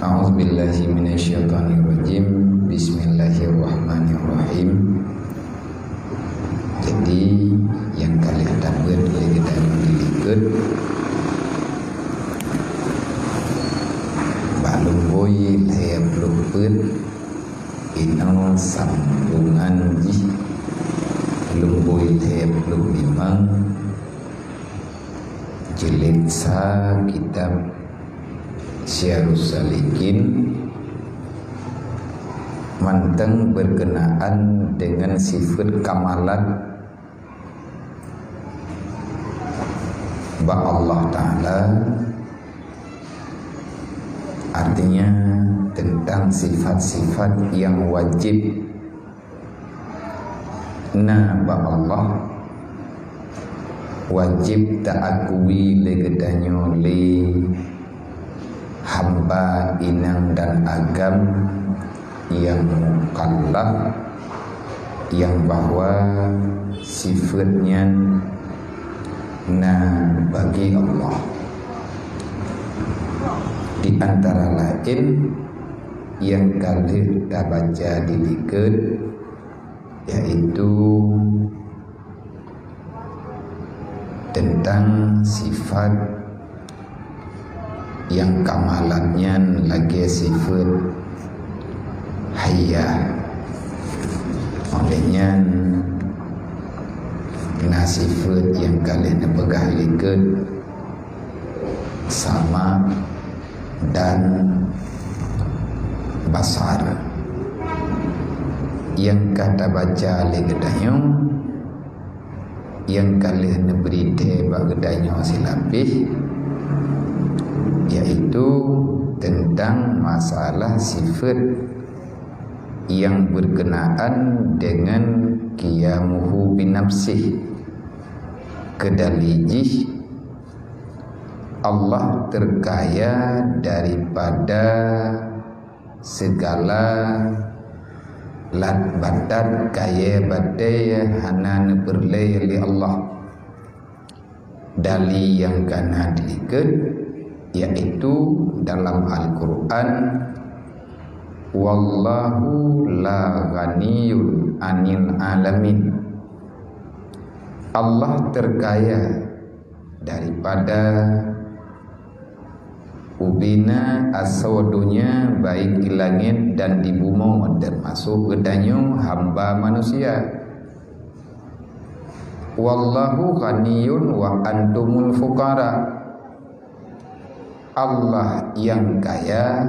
A'udzubillahi minasyaitonirrajim. Bismillahirrahmanirrahim. Jadi yang kalian dapat lagi dalam dilikut balungboy layap luput inang sambungan ji lumboy layap lumimang jilid sa kitab Syarus Salikin manteng berkenaan dengan sifat kamalat ba Allah Ta'ala, artinya tentang sifat-sifat yang wajib ba Allah wajib ta'akui legedanyo li hamba inang dan agam yang mukallaf, yang bahwa sifatnya bagi Allah. Di antara lain yang kalian kita baca di likut, yaitu tentang sifat yang kamalatnya lagi sifat hayya, olehnya sifat yang kalian pegang likut sama dan basar yang kata baca legedanyo yang kalian beri tebak gedanyo silapih, yaitu tentang masalah sifat yang berkenaan dengan qiyamuhu binafsih, kedalijih Allah terkaya daripada segala lat badat kaya badai hanan berlayali Allah. Dali yang kana dilikut yaitu dalam Al-Quran, wallahu la ghaniyun anil alamin. Allah terkaya daripada ubina aswadunya baik di langit dan di bumi, termasuk gedanyo hamba manusia. Wallahu ghaniyun wa antumul fuqara. Allah yang kaya,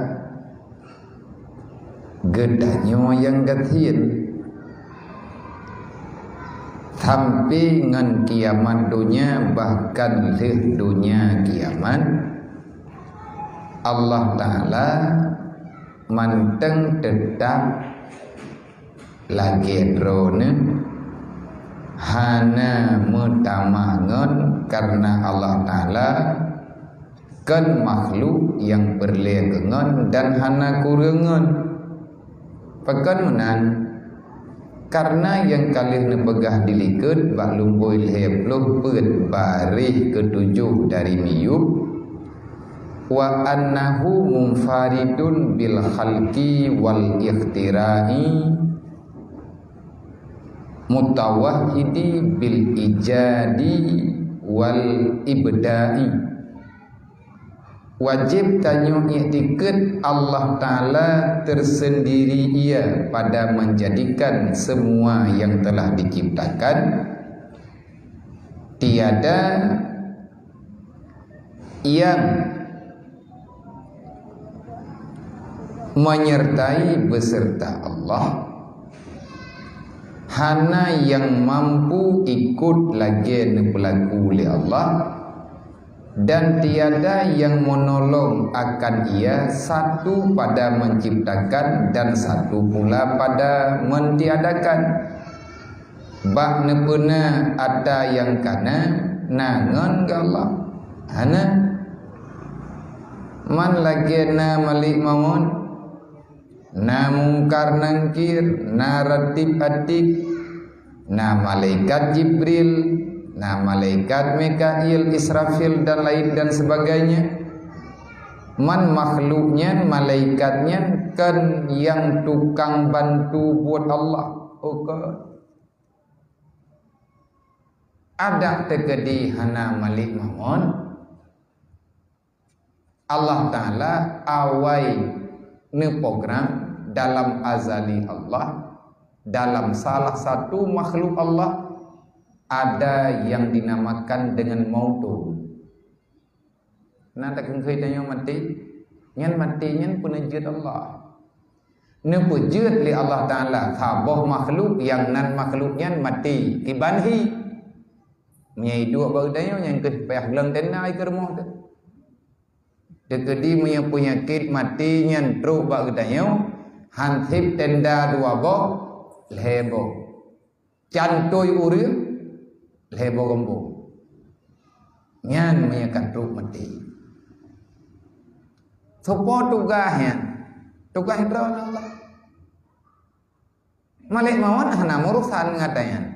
gedanyo yang gatin. Sampai ngan kiamat dunia, bahkan leh dunia kiamat, Allah Ta'ala manteng tetap lagi drone hana mutamangon, karena Allah Ta'ala kan makhluk yang berlegengan dan hana kurengan. Pekan menan karena yang kalian begah dilikut baklum boil heploh pet barih ketujuh dari miyub wa annahu munfaridun bil khalqi wal ikhtira'i mutawahhidi bil ijadi wal ibda'i. Wajib tanyo i'tikad Allah Ta'ala tersendiri ia pada menjadikan semua yang telah diciptakan, tiada yang menyertai beserta Allah, hana yang mampu ikut lagi berlaku oleh Allah, dan tiada yang menolong akan ia, satu pada menciptakan dan satu pula pada mentiadakan. Bak nepena ada yang kana nangan ke Allah hana man lagi na malik mamun na mungkar nangkir na ratib atik na malaikat Jibril, nah malaikat Mikail, Israfil dan lain dan sebagainya. Man makhluknya, malaikatnya kan yang tukang bantu buat Allah. Ada tegedi hana malik mamon Allah Ta'ala awai ne program dalam azali Allah, dalam salah satu makhluk Allah ada yang dinamakan dengan mautu. Nah tak kencai tanya mati, nyan mati nyan penejut Allah. Ne pejut li Allah Ta'ala thaboh makhluk yang nan makhluknya mati ibanhi. Menyai dua baru tanya yang ke payah gelang tena ai ke rumah tu. Dekedi punya penyakit mati nyan truk baru tanya hansip tenda dua bo lebo. Cantoi urang lebo gembo. Nyan menyakan truk mati. Sopo tugasnya? Tugas Allah. Malik mawon hana urusan ngatanya.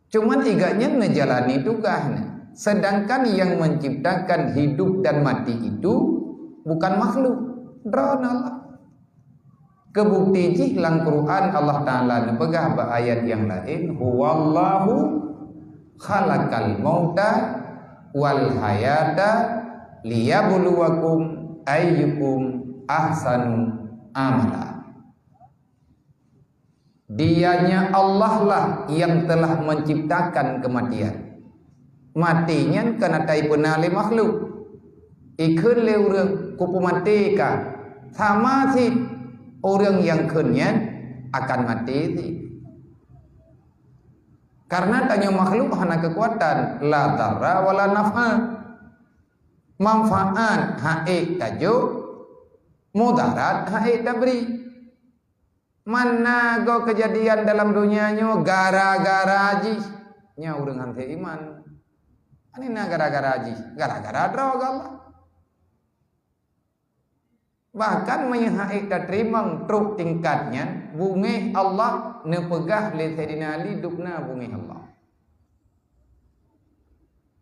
Cuman iganya menjalani tugasnya. Sedangkan yang menciptakan hidup dan mati itu bukan makhluk. Drone Allah. Kebukti jihlang Quran Allah Ta'ala nepegah ayat yang lain. Huwallahu khalaqal mauta wal hayata liyabluwakum ayyukum ahsanu amala. Dianya Allah lah yang telah menciptakan kematian. Matinya kena tai penali makhluk. Ikun le urang kupu mati ka. Sama si orang yang kunnya akan mati si. Karena tanya makhluk hana kekuatan la darra wala naf'a. Manfaat haik tajuk, mudarat haik tabri. Mana go kejadian dalam dunianya gara-gara haji nya urang hante iman. Ani na gara-gara haji, gara-gara drog Allah. Bahkan menyahaik dan terima truk tingkatnya bungi Allah nepegah li Sayyidina Ali dukna bungi Allah.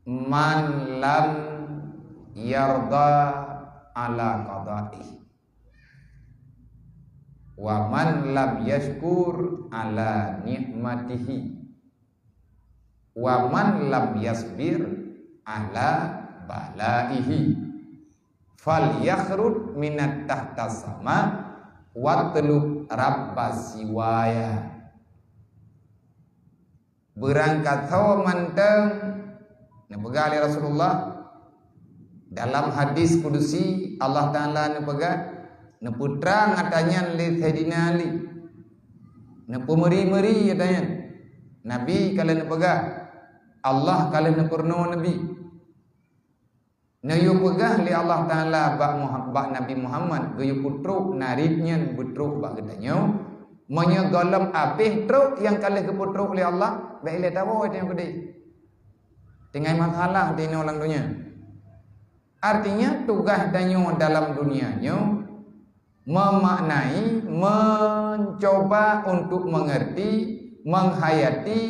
Man lam yarda ala qada'i wa man lam yashkur ala nikmatihi wa man lam yasbir ala balaihi fal yakhrud minat tahta sama watlub rabbas siwaya. Berangkat hawa manteng nepegali Rasulullah dalam hadis kudusi Allah Ta'ala nepegah neputra ngatanya li Sayyidina Ali nepumeri-meri katanya Nabi kalian nepegah Allah kalian nepurno Nabi nayu pegah li Allah Ta'ala bak Nabi Muhammad gayu putruk nariknya putruk bak katanya menyegalam apih truk yang kalian keputruk li Allah baik le tahu itu yang gede tinggal masalah di orang dunia. Artinya tugas danyo dalam dunianya memaknai, mencoba untuk mengerti, menghayati,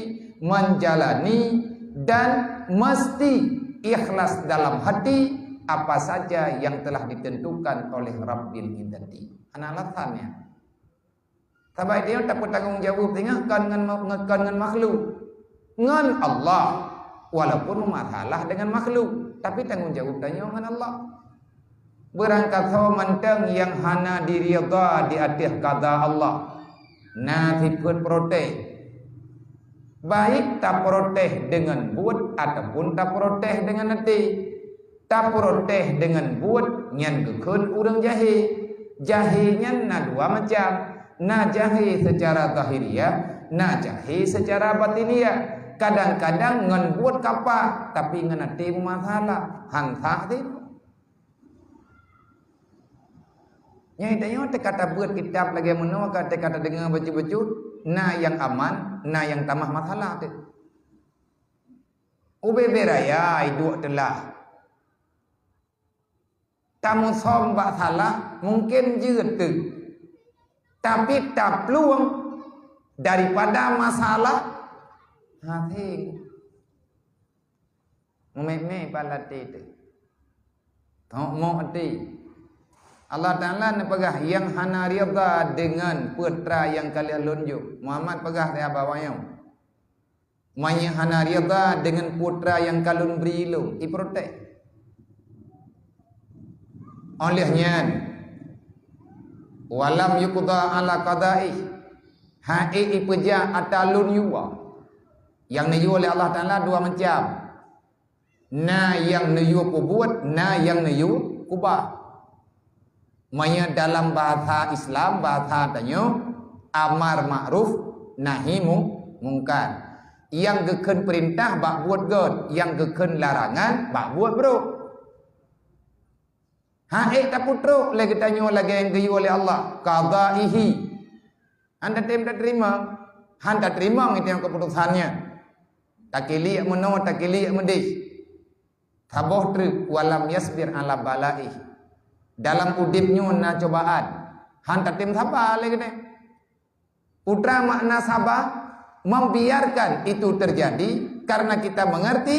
menjalani dan mesti ikhlas dalam hati apa saja yang telah ditentukan oleh Rabbil Izzati. Ana alasannya. Sahabat dia tak bertanggung jawab dengan makhluk. Dengan Allah walaupun masalah dengan makhluk, tapi tanggung jawab tanya dengan Allah. Berangkat hawa manteng yang hana diridha di atas qada Allah. Nasibut protes. Baik tak protes dengan buat ataupun tak protes dengan hati. Tak protes dengan buat nyan gekeun urang jahil. Jahilnya na dua macam. Na jahil secara zahiriyah, na jahil secara batiniyah. Kadang-kadang ngan buat kapah tapi ngan hati masalah. Hansa itu. Yang itanya kata buat kitab lagi menua kata dengar baca-baca na yang aman, na yang tamah masalah tu. Ube beraya itu telah. Tamu som bak salah mungkin jeut. Tapi tak peluang daripada masalah hati. Memeh balati itu. Tak mau hati. Allah Ta'ala nak pegah yang hana rida dengan putra yang kalian lunjuk. Muhammad pegah dia bawanya. Manya hana rida dengan putra yang kalian beri lu. I protek. Olehnya walam yuqda ala qada'i. Hai ipeja atalun yuwa. Yang niyu oleh Allah Ta'ala dua macam. Na yang niyu kubuat, na yang niyu kubah. Maya dalam bahasa Islam, bahasa tanya amar ma'ruf nahi mungkar. Yang geken perintah bak buat god, yang geken larangan bak buat bro. Haik tak putruk lagi tanya lagi yang gayu oleh Allah qadaihi. Anda tak terima, anda terima itu yang keputusannya. Takili meno takili medih. Taboh truk walam yasbir ala balai. Dalam udipnya na cobaan. Hanta tim sabar lagi ni. Putra makna sabar membiarkan itu terjadi karena kita mengerti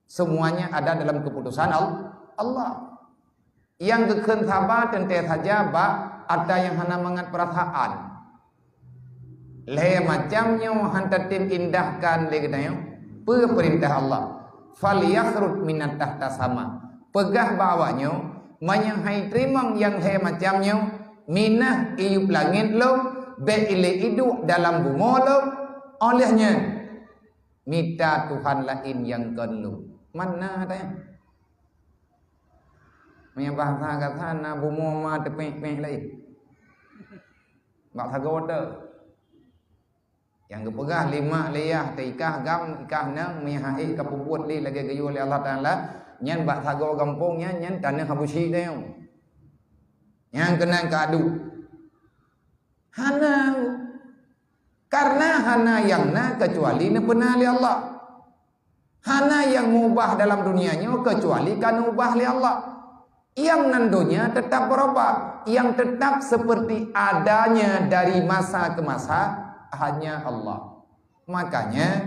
semuanya ada dalam keputusan Allah. Yang geken sabar tentu saja bak ada yang hana mengat perasaan. Le macamnya hanta tim indahkan lagi ni. Perintah Allah. Falyakhruj minat tahta sama. Pegah bawanya menyahai terimang yang hai macamnya minah iup langit lo beile hidup dalam bumi lo olehnya minta Tuhan lain yang kelu mana ada yang bahasa kata na bumi ma tepek-pek lain bahasa goda yang kepegah lima liyah tikah gam ikah nang menyahai kepubuat li lagi gayu oleh Allah Ta'ala nyan bak sago kampungnya nyan tanah habusi dia yang kena kadu hana karena hana yang na kecuali na pernah li Allah hana yang mubah dalam dunianya kecuali kan ubah li Allah yang nandonya tetap berubah yang tetap seperti adanya dari masa ke masa hanya Allah makanya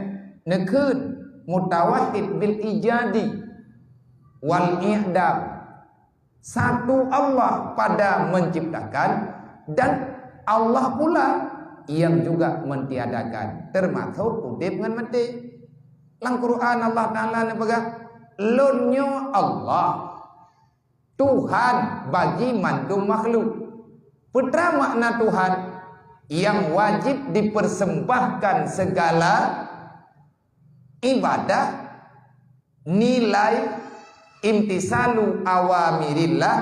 nekun mutawahhid bil ijadi wal i'dam satu Allah pada menciptakan dan Allah pula yang juga mentiadakan termasuk udip dengan mati. Dalam Quran Allah Ta'ala ni pegang lunyo Allah Tuhan bagi mandum makhluk. Putra makna Tuhan yang wajib dipersembahkan segala ibadah nilai imtisalu awamirillah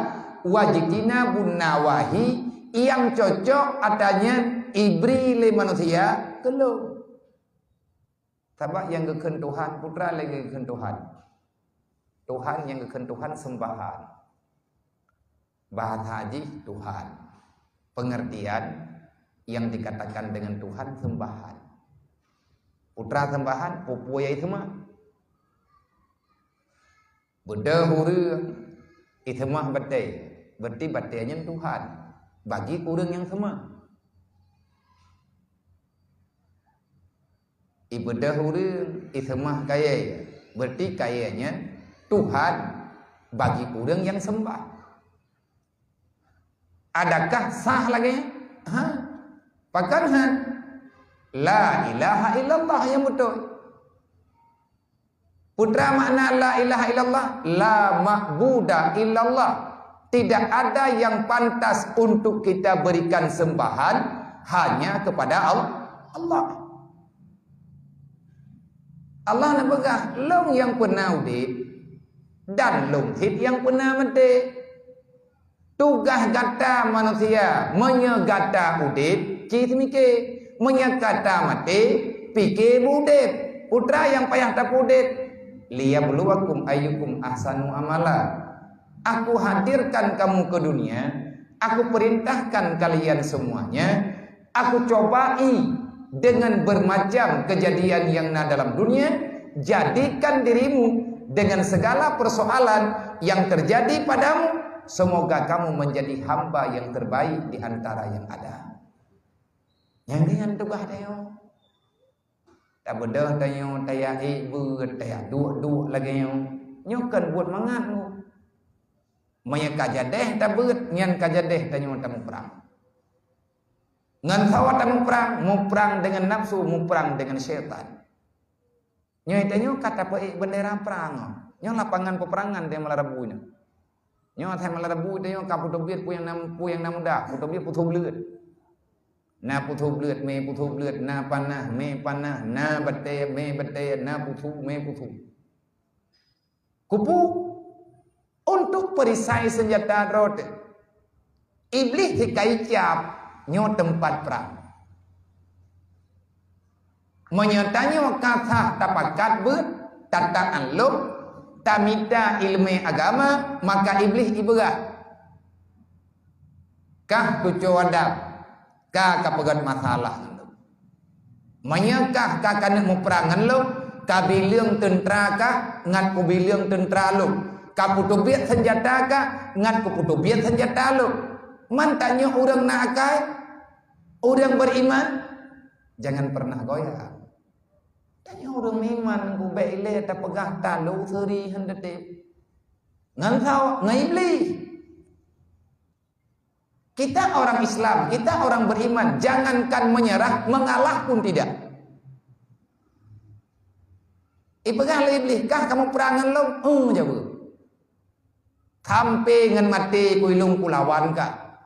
wajibina bunawahi yang cocok adanya ibri le manusia kelu sebab yang geken Tuhan putra lagi geken Tuhan Tuhan yang geken Tuhan sembahan bahasa haji Tuhan pengertian yang dikatakan dengan Tuhan sembahan putra sembahan pupuya itu mah Benda hura itu mah batai. Berarti batainya Tuhan bagi orang yang sama. Ibadah hura itu mah kaya. Berarti kayanya Tuhan bagi orang yang sembah. Adakah sah lagi? Pakanhan la ilaha illallah yang betul. Putra makna la ilaha illallah, la ma'buda illallah. Tidak ada yang pantas untuk kita berikan sembahan hanya kepada Allah. Allah nak pegah long yang pernah udip dan long hit yang pernah mati. Tugas gata manusia menyegata udip, cikmike menyegata mati, pikir udip. Putra yang payah tak udip liyabluwakum ayyukum ahsanu amala. Aku hadirkan kamu ke dunia, aku perintahkan kalian semuanya, aku cobai dengan bermacam kejadian yang ada dalam dunia, jadikan dirimu dengan segala persoalan yang terjadi padamu, semoga kamu menjadi hamba yang terbaik di antara yang ada. Yang dengan tugas dia tak bedah tanya taya ibu taya dua lagi yang nyokan buat mangat lu Maya kajadeh ta beut nyan kajadeh ta nyon ta mu perang. Ngan sawa ta mu perang dengan nafsu, mu perang dengan syaitan. Nyo itanyo kata pe bendera perang. Nyo lapangan peperangan dia melarabu ina. Nyo thai melarabu dia ka putu biet pu yang nam dah, putu biet putu bleut. Na putu bleut me putu bleut, na panah me panah, na bete me bete, na putu me putu. Kupu untuk perisai senjata rote. Iblis dikai cap nyo tempat perang. Menyertanyo kata tapakat beut, tataan lub, tamita ilmu agama, maka iblis iberah. Kah tucu wadap, kah kapegat masalah. Menyekah kah kana mu perangan lub, kah biliang tentera kah, ngat ku biliang tentera lub. Kah putu biat senjata kah, ngat ku putu biat senjata lub. Man tanya orang nak akai, orang beriman, jangan pernah goyah. Tanya orang iman ku baile ta pegah talu seri hendete. Ngan thau ngaibli. Kita orang Islam, kita orang beriman, jangankan menyerah, mengalah pun tidak. Ipegah iblis, kah kamu perangan lo? Jawab. Sampai ngan mati ku ilung ku lawan kah?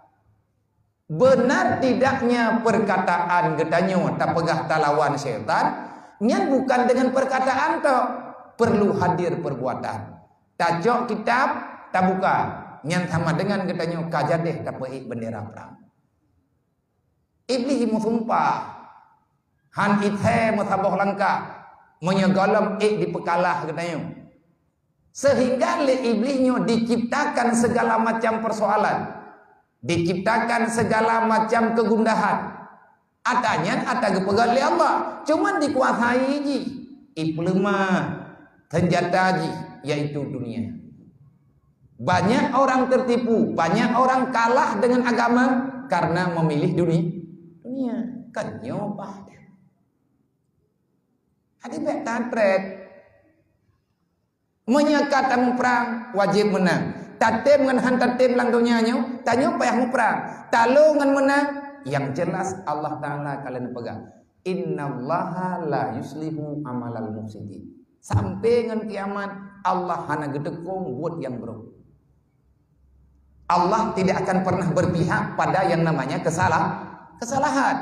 Benar tidaknya perkataan getanyo ta pegah talawan syaitan? Nyan bukan dengan perkataan toh, perlu hadir perbuatan. Tajok kitab tak buka, nyan sama dengan katanya kajadeh tak peik bendera perang. Iblis mu sumpah, han ithe mu taboh langkah, menyegalam di pekalah katanya. Sehingga le iblisnya diciptakan segala macam persoalan, diciptakan segala macam kegundahan. Atanya ata gepegat le Allah, cuman dikuasai ji iplema senjata ji yaitu dunia. Banyak orang tertipu, banyak orang kalah dengan agama karena memilih dunia. Kan nyobah. Hadi bet tantret. Menyekat tamu perang wajib menang. Tatem ngan han tatem lang dunia nyo, tanyo payah mu perang. Talo ngan menang. Yang jelas Allah Ta'ala kalian pegang. Innallaha la yuslihu amalal mufsidin. Sampai dengan kiamat Allah hana gedekong buat yang buruk. Allah tidak akan pernah berpihak pada yang namanya kesalahan.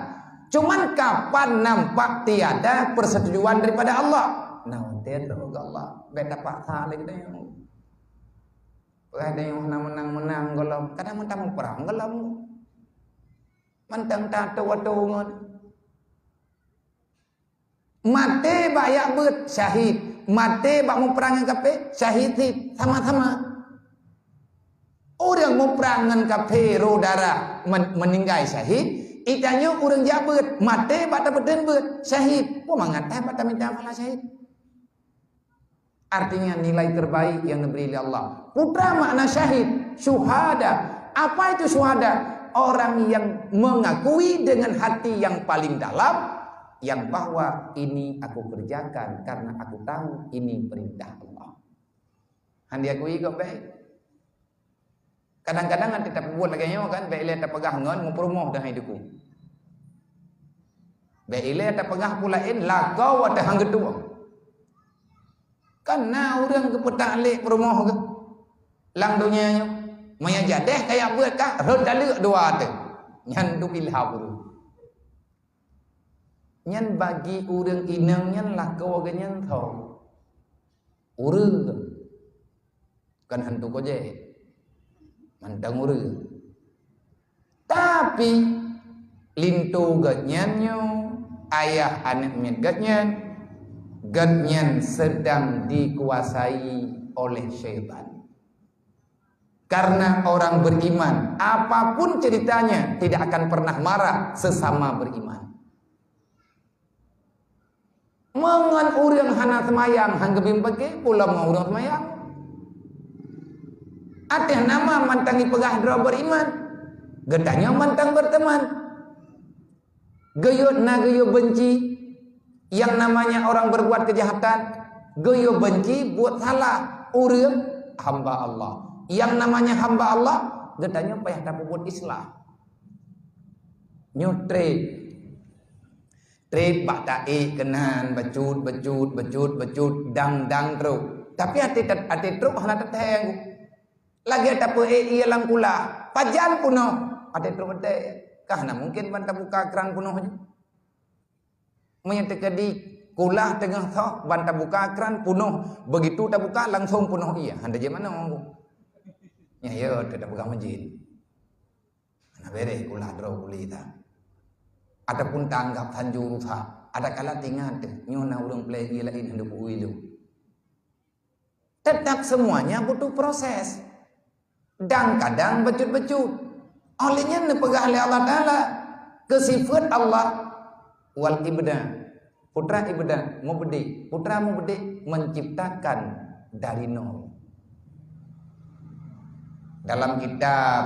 Cuman kapan nampak tiada persetujuan daripada Allah? Nah, tiada Allah. Beda paksa lagi dah. Ada yang menang golong. Kadang mentang perang golong. Mantang tato ngon. Mate bayak bet syahid. Mate bak mu perangan kape syahid sama-sama. Orang mu perangan kape ro darah meninggal syahid. Itanyo orang jabet mate bak dapat bet syahid. Po mangatai bak minta pala syahid. Artinya nilai terbaik yang diberi oleh Allah. Putra makna syahid, syuhada. Apa itu syuhada? Orang yang mengakui dengan hati yang paling dalam yang bahwa ini aku kerjakan karena aku tahu ini perintah Allah. Handi akui kok baik. Kadang-kadang nanti tak buat lagi kan, baik lihat tak pegah ngon mau promoh dah hidupku. Baik lihat tak pegah pulain lah kau ada hang kedua. Karena orang kepetak lek promoh ke lang dunia maya jadeh kayak buat kah redalek dua tu nyan du ilham tu nyan bagi urang inang nyan lah kau ganyan thau urang kan hantu ko je mantang urang tapi lintu gatnyanyo ayah anak mit gatnyan sedang dikuasai oleh syaitan. Karena orang beriman, apapun ceritanya tidak akan pernah marah sesama beriman. Mangan urang hana semayang, hang gebim pake pula mau urang semayang. Ateh nama mantangi pegah dra beriman, gedanya mantang berteman. Geyot na geyo benci, yang namanya orang berbuat kejahatan, geyo benci buat salah urang hamba Allah. yang namanya hamba Allah gedanya payah dapat buat islah. Nyutre trade bak taik kenan becut dang terus. Tapi hati terus hana teteng. Lagi ada pe ia lang kula. Pajan puno. Hati terus ade. Kahna mungkin banta buka keran puno aja. Menyetekadi kula tengah tho banta buka keran puno. Begitu tak buka langsung puno iya. Handa je mana aku. Ya yo tidak buka masjid. Ana bere kula dro kuli ta. Adapun tanggap tanjuru tha. Ada kala tingat nyona urang play ia lain hendak uilu. Tetap semuanya butuh proses. Dan kadang becut-becut. Olehnya nepegah oleh Allah Ta'ala. Kesifat Allah. Wal ibda. Putra ibda. Mubdi. Putra mubdi. Menciptakan dari nol. Dalam kitab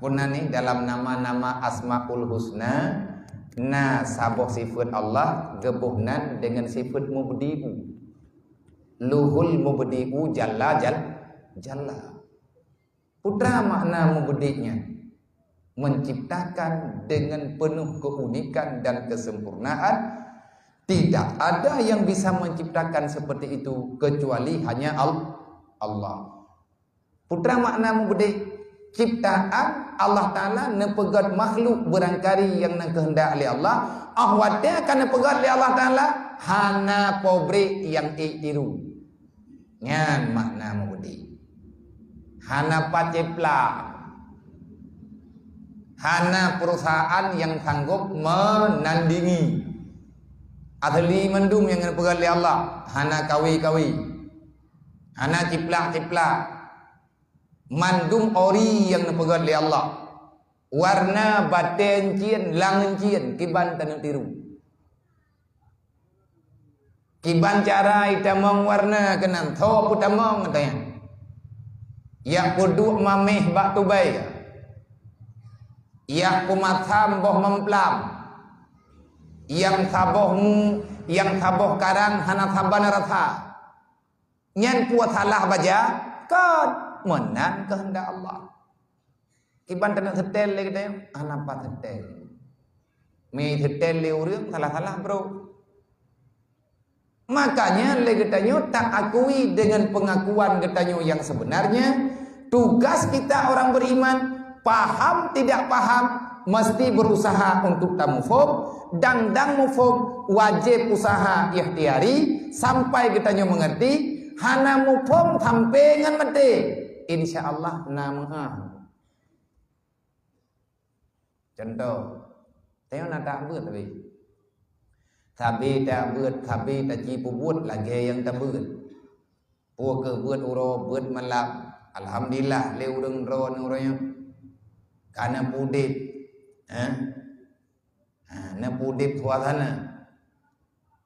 punani. Dalam nama-nama Asma'ul Husna. Nah saboh sifat Allah. Gebuhnan dengan sifat mubdi'u. Luhul mubdi'u jalla. Putra makna mubdi'nya menciptakan dengan penuh keunikan dan kesempurnaan. Tidak ada yang bisa menciptakan seperti itu kecuali hanya Allah. Putra makna mubdi' ciptaan Allah Ta'ala nepegat makhluk berangkari yang nak kehendak oleh Allah. Ahwatnya akan nepegat oleh Allah Ta'ala hana pobrik yang iktiru. Ngan makna mubdi'. Hana pacepla. Hana perusahaan yang sanggup menandingi. Ahli mendum yang dipegang oleh Allah. Hana kawi. Hana ciplak. Mandum ori yang dipegang oleh Allah. Warna baten cien, langen cien, kiban tanah tiru. Kiban cara itamong warna kenan tho putamong katanya. Yang kudu mameh bak tubai. Yang kumatham boh memplam. Yang saboh karang hana sabana rasa. Nyan puat salah baja kan menan kehendak Allah. Kiban tanah setel lagi dah. Anapa setel? Mi setel le urang salah bro. Makanya legetanyo tak akui dengan pengakuan getanyo yang sebenarnya. Tugas kita orang beriman, paham tidak paham, mesti berusaha untuk tamufum. Dang mufum, wajib usaha ikhtiari sampai getanyo mengerti. Hana mufum sampai ngan mati. InsyaAllah nama. Contoh, tengok nak tak buat tapi. Tapi tak buat, tapi tak cipu buat lagi yang tak buat. Pua ke buat uro, buat malam. Alhamdulillah, le urang ron urangnya. Karena pudip. Na pudip suasana.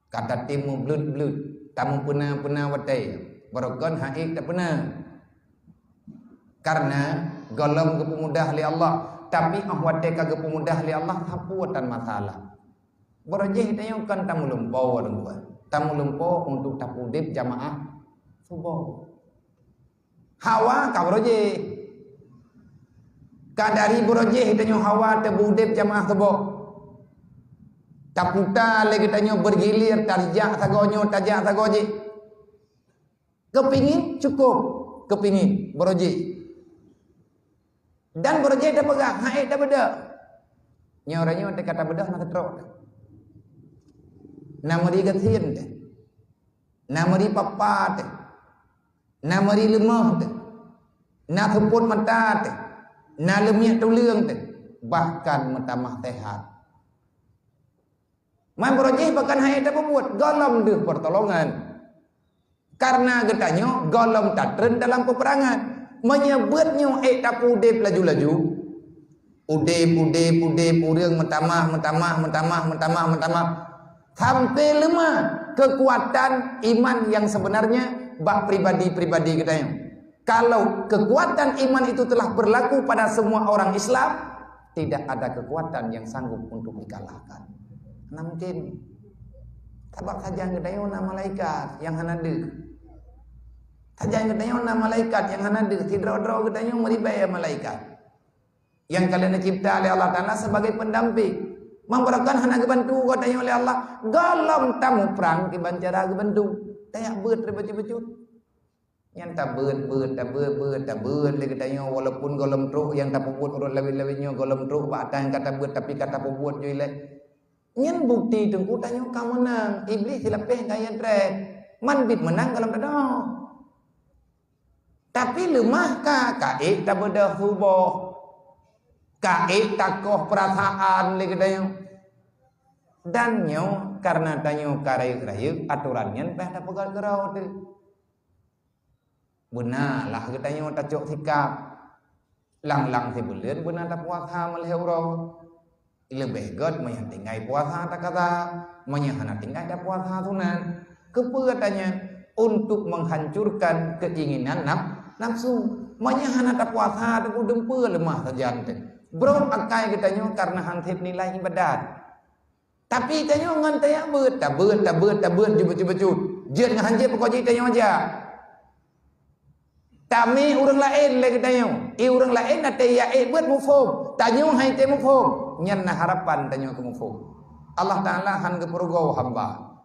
Kata timu blut. Tamu pernah watai. Barokon haik tak pernah. Karena golong kepemudah li Allah. Tapi ahwate kagak pemudah li Allah hapuatan masalah. Berjih tanya kan tamu lempau orang tua. Tamu lempau untuk tapudip jamaah subuh. Hawa ka berjih. Kadari berjih tanya hawa tapudip jamaah subuh. Taputa lagi tanya bergilir tarjah sagonyo tajah sagoji. Kepingin cukup, kepingin berjih. Dan berjih dah pegang, haid dah beda. Nyoranya ada kata bedah nak teruk. Nama di gatin deh. Nama di papa deh. Nama di lemah deh. Na thupun mata deh. Na lemnya tuliang deh. Bahkan metamah sehat. Man berjih bahkan haid dah membuat golom deh pertolongan. Karena getanyo golom tatren dalam peperangan. Menyebutnya tapudip laju-laju. Udip urang mentamah. Sampai lemah kekuatan iman yang sebenarnya bak pribadi kita yang. Kalau kekuatan iman itu telah berlaku pada semua orang Islam, tidak ada kekuatan yang sanggup untuk dikalahkan. Nah mungkin tabak saja ngedayo nama malaikat yang hanadek. Tajang katanya na malaikat yang hana de tidro-dro katanya meribaya malaikat. Yang kalian dicipta oleh Allah Taala sebagai pendamping. Memberikan hana kebantu katanya oleh Allah. Galam tamu perang ki bancara kebantu. Tayak beut becut-becut. Yang tak beut lagi katanya walaupun golem truk yang tak buat urut lebih-lebihnya golem truk batang kata beut tapi kata buat je lek. Nyen bukti tengku tanya kamu menang. Iblis dilepeh kaya drek. Man bit menang dalam dada. Tapi lemah kaik tak berdahubah. Kaik takoh perasaan lagi tanya. Dan nyo karena tanya karayu-karayu aturannya dah pegal gerau tu. Benarlah katanya tak cok sikap. Lang-lang si bulan benar tak puasa meleh urau. Lebih god maya tinggai puasa tak kata. Maya hana tinggai tak puasa sunan. Kepa katanya untuk menghancurkan keinginan nafsu. Maya hana tak puasa tak dempa lemah saja ante. Bro akai katanya karena hansip nilai ibadat. Tapi tanya ngan tanya beut jebut-jebut. Jeun hansip pokok jadi tanya aja. Kami orang lain lagi tanya. Orang lain ada ya buat mufhum. Tanya hai te mufhum. Nyen harapan tanya ke mufhum. Allah Taala han ke pergo hamba.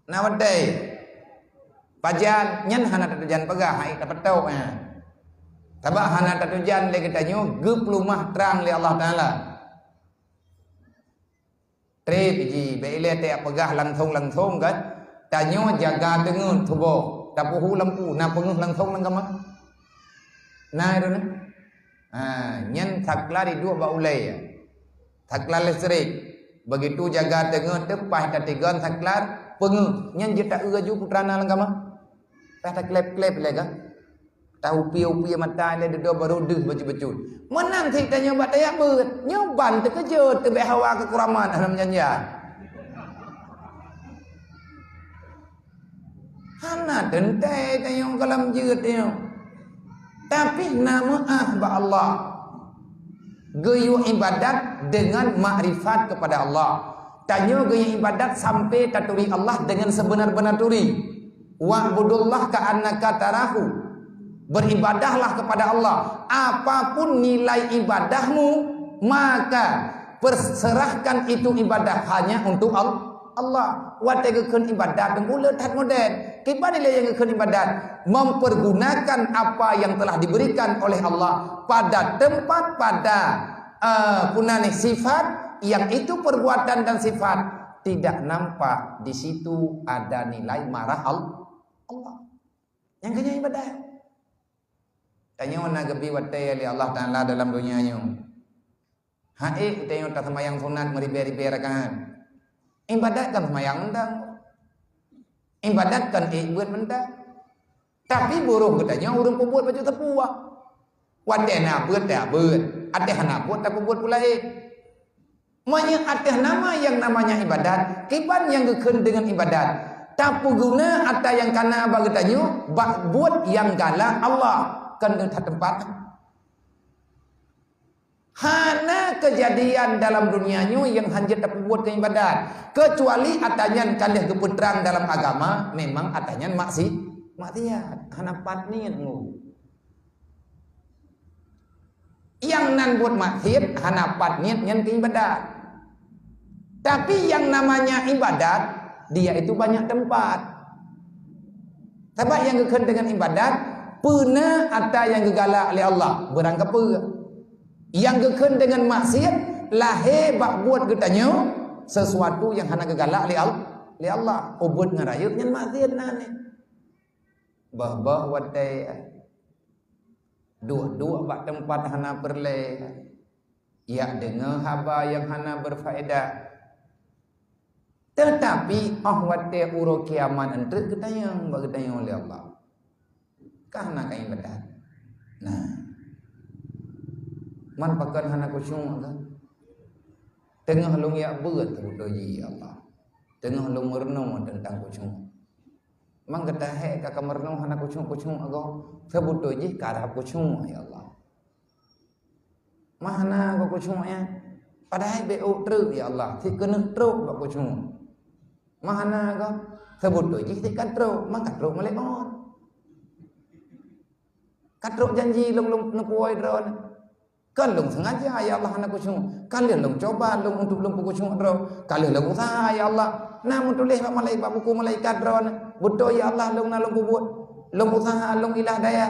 Nawadai. Pajan nyen hana tatujan pegah hai dapat tau Tabak hana tatujan lagi tanya geup lumah terang li Allah Taala. Tre biji beile te pegah langsung kan. Tanya jaga dengun tubuh. Tapuhu lampu na penguh langsung langkama. Nah itu nyen thakla di dua baulai ya. Thakla listrik. Begitu jaga tengah tepah tatigan thakla penguh nyen je tak uraju putrana langkama. Tah tak klep-klep lega. Tahu piu-piu mata le dedo baru deh baju-baju. Menang thik tanya bat tayak beut. Nyoban terkejut tebe hawa kekuraman dalam nyanyian. Hana dentai tayong kalam jeut tayong. Tapi nama Allah. Geyu ibadat dengan makrifat kepada Allah. Tanyo geyu ibadat sampai taturi Allah dengan sebenar-benar turi. Wa'budullah ka'annaka tarahu. Beribadahlah kepada Allah. Apapun nilai ibadahmu, maka perserahkan itu ibadah hanya untuk Allah. Wategekeun ibadat bengula tat modern. Kita nilai yang akan ibadat mempergunakan apa yang telah diberikan oleh Allah pada tempat pada punane sifat yang itu perbuatan dan sifat tidak nampak di situ ada nilai marah Allah. Yang kena ibadat. Tanya nak gebi watai oleh Allah Taala dalam dunianya. Hai tanya tak semayang sunat meriberi-berikan. Ibadat kan semayang undang. Ibadat kan buat mentah. Tapi burung katanya orang pembuat baju tepuah. Wadena buat tak buat. Ada hana buat tak buat pula Manya ada nama yang namanya ibadat. Kiban yang gekun dengan ibadat. Tapi guna ada yang kana abang katanya buat yang galak Allah kan ke tempat. Hana kejadian dalam dunianya yang hanya tak buat ke ibadat. Kecuali atanya kalian keputrang dalam agama memang atanya maksiat. Hana patnian mu. Yang nan buat maksiat hana patnian yang ke ibadat. Tapi yang namanya ibadat dia itu banyak tempat. Sebab yang gekun dengan ibadat pernah ada yang gegalak oleh Allah berangkap yang gekun dengan maksiat lahir bak buat katanya sesuatu yang hana gegalak oleh Allah ubud ngarayut nyen maksiat nane bah wadai dua bak tempat hana perle ya dengar haba yang hana berfaedah. Tetapi wadai uro kiamat ente ketayang bak ketayang oleh Allah karena kain bedat. Nah man pakan hana kusyung kan tengah lung ya beut budoji Allah tengah lung merenung tentang kusyung mang kata he ka merenung hana kusyung ago sebudoji ka arah kusyung ya Allah mahana ko kusyung ya padahal beu treu ya Allah si kena treu ba kusyung mahana ko sebudoji si kan treu maka treu melekon Katrok janji long nepuai drone. Kan long sengaja ya Allah anak kucung. Kalian long coba long untuk long kucung drone. Kalian long usaha ya Allah. Namun tulis pak malaikat buku malaikat drone. Betul ya Allah long na long kubut. Long usaha long ilah daya.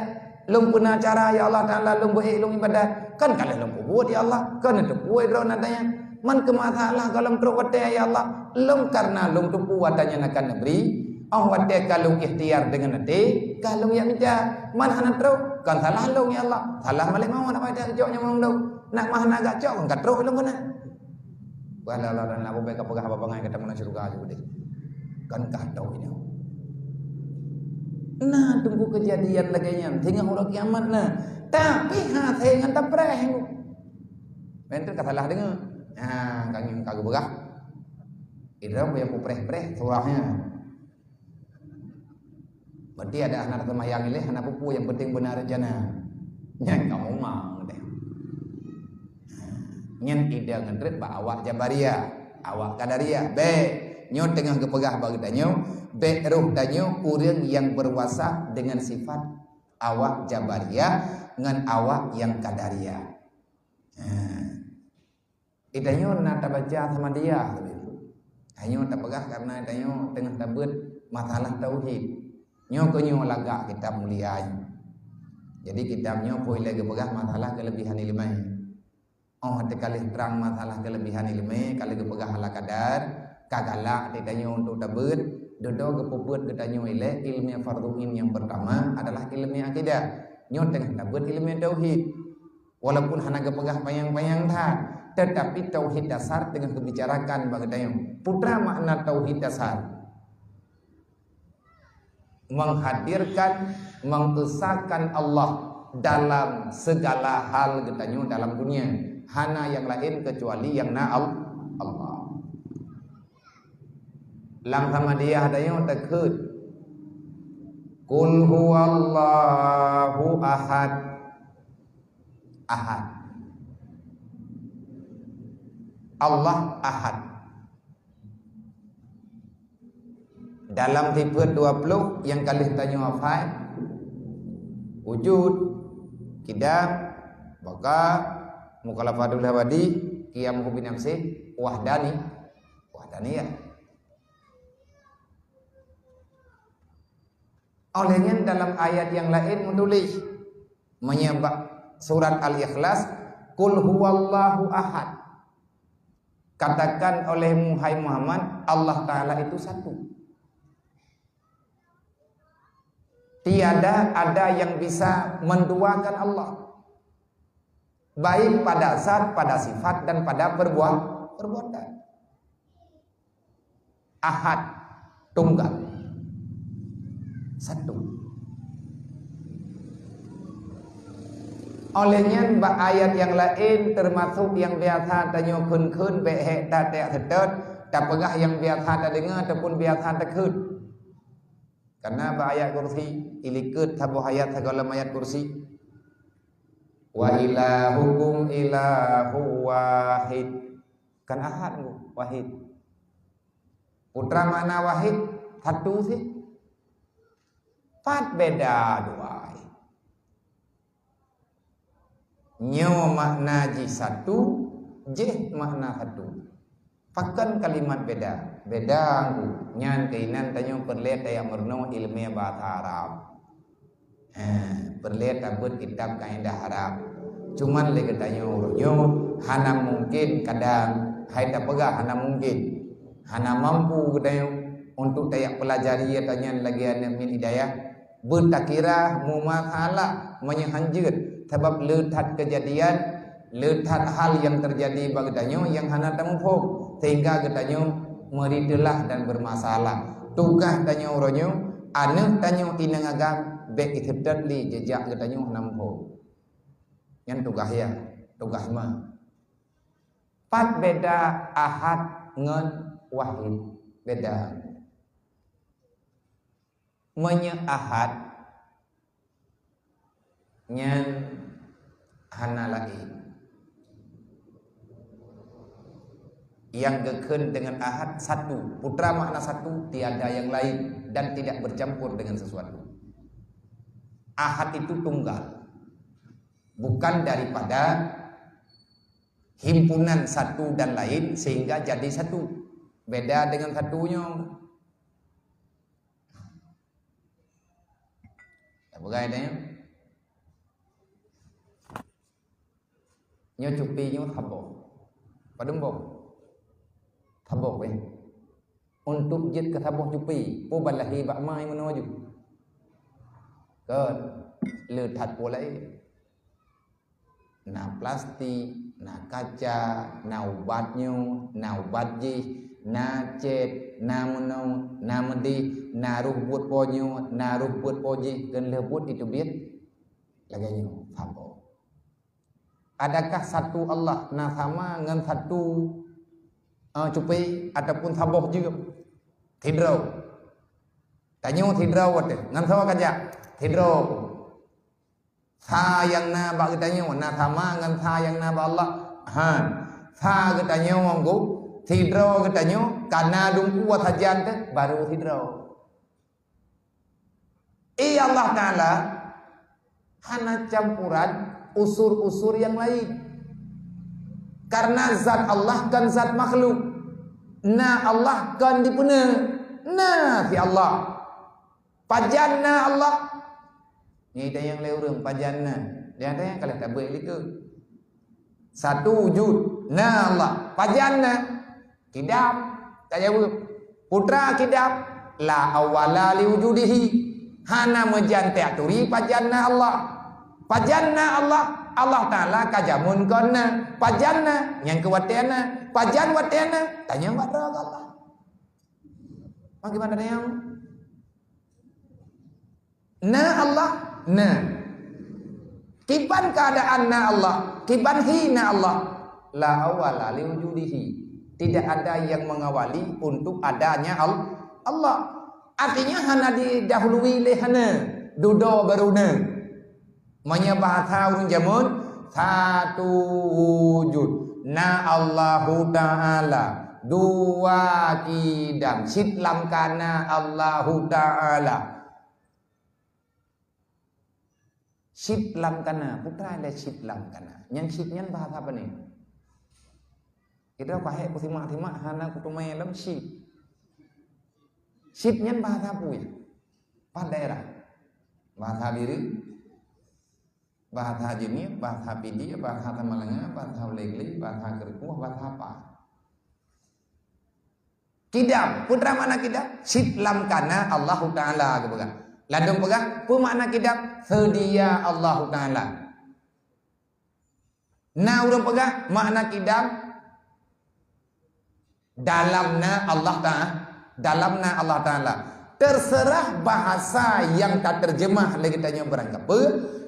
Long guna cara ya Allah Taala long baik long ibadat. Kan kalian long kubut ya Allah. Kan itu puai drone adanya. Man kemasalah kalau truk wate ya Allah. Long karena long tupu watanya nakan negeri. Wate kalau ikhtiar dengan hati. Kalau yang minta man hana truk. Kan salah long ya Allah. Salah balik mau nak pada jawabnya mau long. Nak mah nak gak jawab kan truk long kena. Wala la dan labu baik apa apa ngai ketemu nang surga juga deh. Kan kacau ini. Nah, tunggu kejadian lagi nya. Tinggal orang kiamat nah. Tapi hati ngan tapreh. Bentar kasalah dengar. Ah, kang kagak begah. Itu yang kupreh-preh surahnya. Berarti ada anak temayang ini, anak pupu yang penting benar jana. Nyan kamu mau deh. Nyan ida ngentret ba awak jabaria, awak kadaria. B, nyo tengah kepegah bagi danyo. B, ruh danyo urang yang berwasa dengan sifat awak jabaria dengan awak yang kadaria. Idanyo nak baca sama dia. Ayo tak pegah karena idanyo tengah tabut masalah tauhid. Nyo konyo lagak kitab mulia. Jadi kitabnya boleh pegah masalah kelebihan ilmu. Oh hati kali terang masalah kelebihan ilmu, kali pegah ala kadar, kagalak idanyo untuk tabut, dodo kepuput ketanyo ile ilmu fardhu ain yang pertama adalah ilmu akidah. Nyo tengah tabut ilmu tauhid. Walaupun hana pegah payang-payang tak, tetapi tauhid dasar dengan kebicarakan bagadayo. Putra makna tauhid dasar. Menghadirkan, mengesahkan Allah dalam segala hal getanyo dalam dunia. Hana yang lain kecuali yang na Allah. Lang sama dia hadayo takut. Qul huwallahu ahad. Ahad. Allah ahad. Dalam tipe 20 yang kali tanya hafal wujud, kidam, baka, mukalafatul hawadi, qiyam bi nafsi, wahdaniyah. Olehnya dalam ayat yang lain menulis menyebab surat Al-Ikhlas, Qul huwallahu ahad. Katakan oleh Muhammad, Allah Ta'ala itu satu. Tiada ada yang bisa menduakan Allah. Baik pada zat, pada sifat, dan pada perbuatan. Ahad, tunggal. Satu. Olehnya ayat yang lain termasuk yang biasa tanya kun behek tatek sedet, tak pegah yang biasa tak dengar ataupun biasa tak kun. Karena ayat kursi ilikut tabuh ayat segala ayat kursi. Wa ilahukum ilahu wahid. Kan ahad wahid. Putra mana wahid? Satu sih. Empat beda dua. Nyo makna ji satu, je makna satu. Pakan kalimat beda. Beda nyan kainan tanyo perlet daya merno ilmu bahasa Arab. Perlet abut kitab kaidah Arab. Cuman lagi tanyo hana mungkin kadang hai tak pegah hana mungkin. Hana mampu tanyo untuk tayak pelajari tanya lagi ada min hidayah. Bertakira mumasalah menyehanjut sebab letat kejadian, letat hal yang terjadi bagi tanyo yang hana tamuphum. Sehingga ketanyo meridelah dan bermasalah. Tugas tanyo ronyo, anak tanyo inangagam baik ithibdat li jejak ketanyo nampo. Yang tugas ya, tugas mah. Pat beda ahad ngen wahid beda. Menye ahad nyen hana lagi. Yang geken dengan ahad satu, putra makna satu, tiada yang lain dan tidak bercampur dengan sesuatu. Ahad itu tunggal. bukan daripada himpunan satu dan lain sehingga jadi satu. Beda dengan satunya. Apa kaidahnya? Nyo cupi nyo thabok. Padembok. Thabok untuk jid ke thabok cupi, po balahi bak mai menuju. Ke le that polai. Na plastik, na kaca, na ubatnyo, na ubatji, na cet, na menong, na medi, na rumput ponyo, na rumput poji, dan lebut itu biat laganya thabok. Adakah satu Allah na sama dengan satu cupi ataupun thabok juga? Tidro. Tanyo tidro wate. Ngan sama kaja. Tidro. Sayang na bak tanyo na sama ngan sayang na ba Allah. Han. Sa tanyo monggo. Tidro tanyo karena dungku watajan te baru tidro. Allah Taala hana campuran usur-usur yang lain. Karena zat Allah kan zat makhluk. Na Allah kan dipena. Na fi Allah. Pajanna Allah. Ni ada yang leurung pajanna. Dia ada yang kalau tak baik ke. Satu wujud. Na Allah. Pajanna. Kidap. Tak jawab. Putra kidap. La awala li wujudihi. Hana mejantai aturi pajanna Allah. Pajanna Allah. Allah Ta'ala kajamun kona. Pajanna. Yang kewatiana. Pajan watiana. Tanya pada Allah. Bagaimana dia? Na Allah. Na. Kiban keadaan na Allah. Kiban hina Allah. La awala li wujudihi. Tidak ada yang mengawali untuk adanya Allah. Artinya hana didahului lehana. Dudo baruna. Menyebahasa urun jamun. Satu wujud. Na Allahu Ta'ala. Dua kidam. Sidlam kana Allahu Ta'ala. Sidlam kana. Putra ada sidlam kana. Yang sidnya bahasa apa nih? Kita pakai kusimak-simak. Hana kutumai alam sid. Sidnya bahasa apa ya? Pada daerah. Bahasa diri. Bahasa Jemir, bahasa Pidi, bahasa Tamalanga, bahasa Legli, bahasa Kerkuh, bahasa apa? Kidam, putra mana kidam? Sidlam kana Allah Ta'ala. Ladung pegang, pu makna kidam? Sedia Allah Ta'ala. Na urang pegang, makna kidam? Dalamna Allah Ta'ala. Dalamna Allah Ta'ala. Terserah bahasa yang tak terjemah lagi tanya berangkap.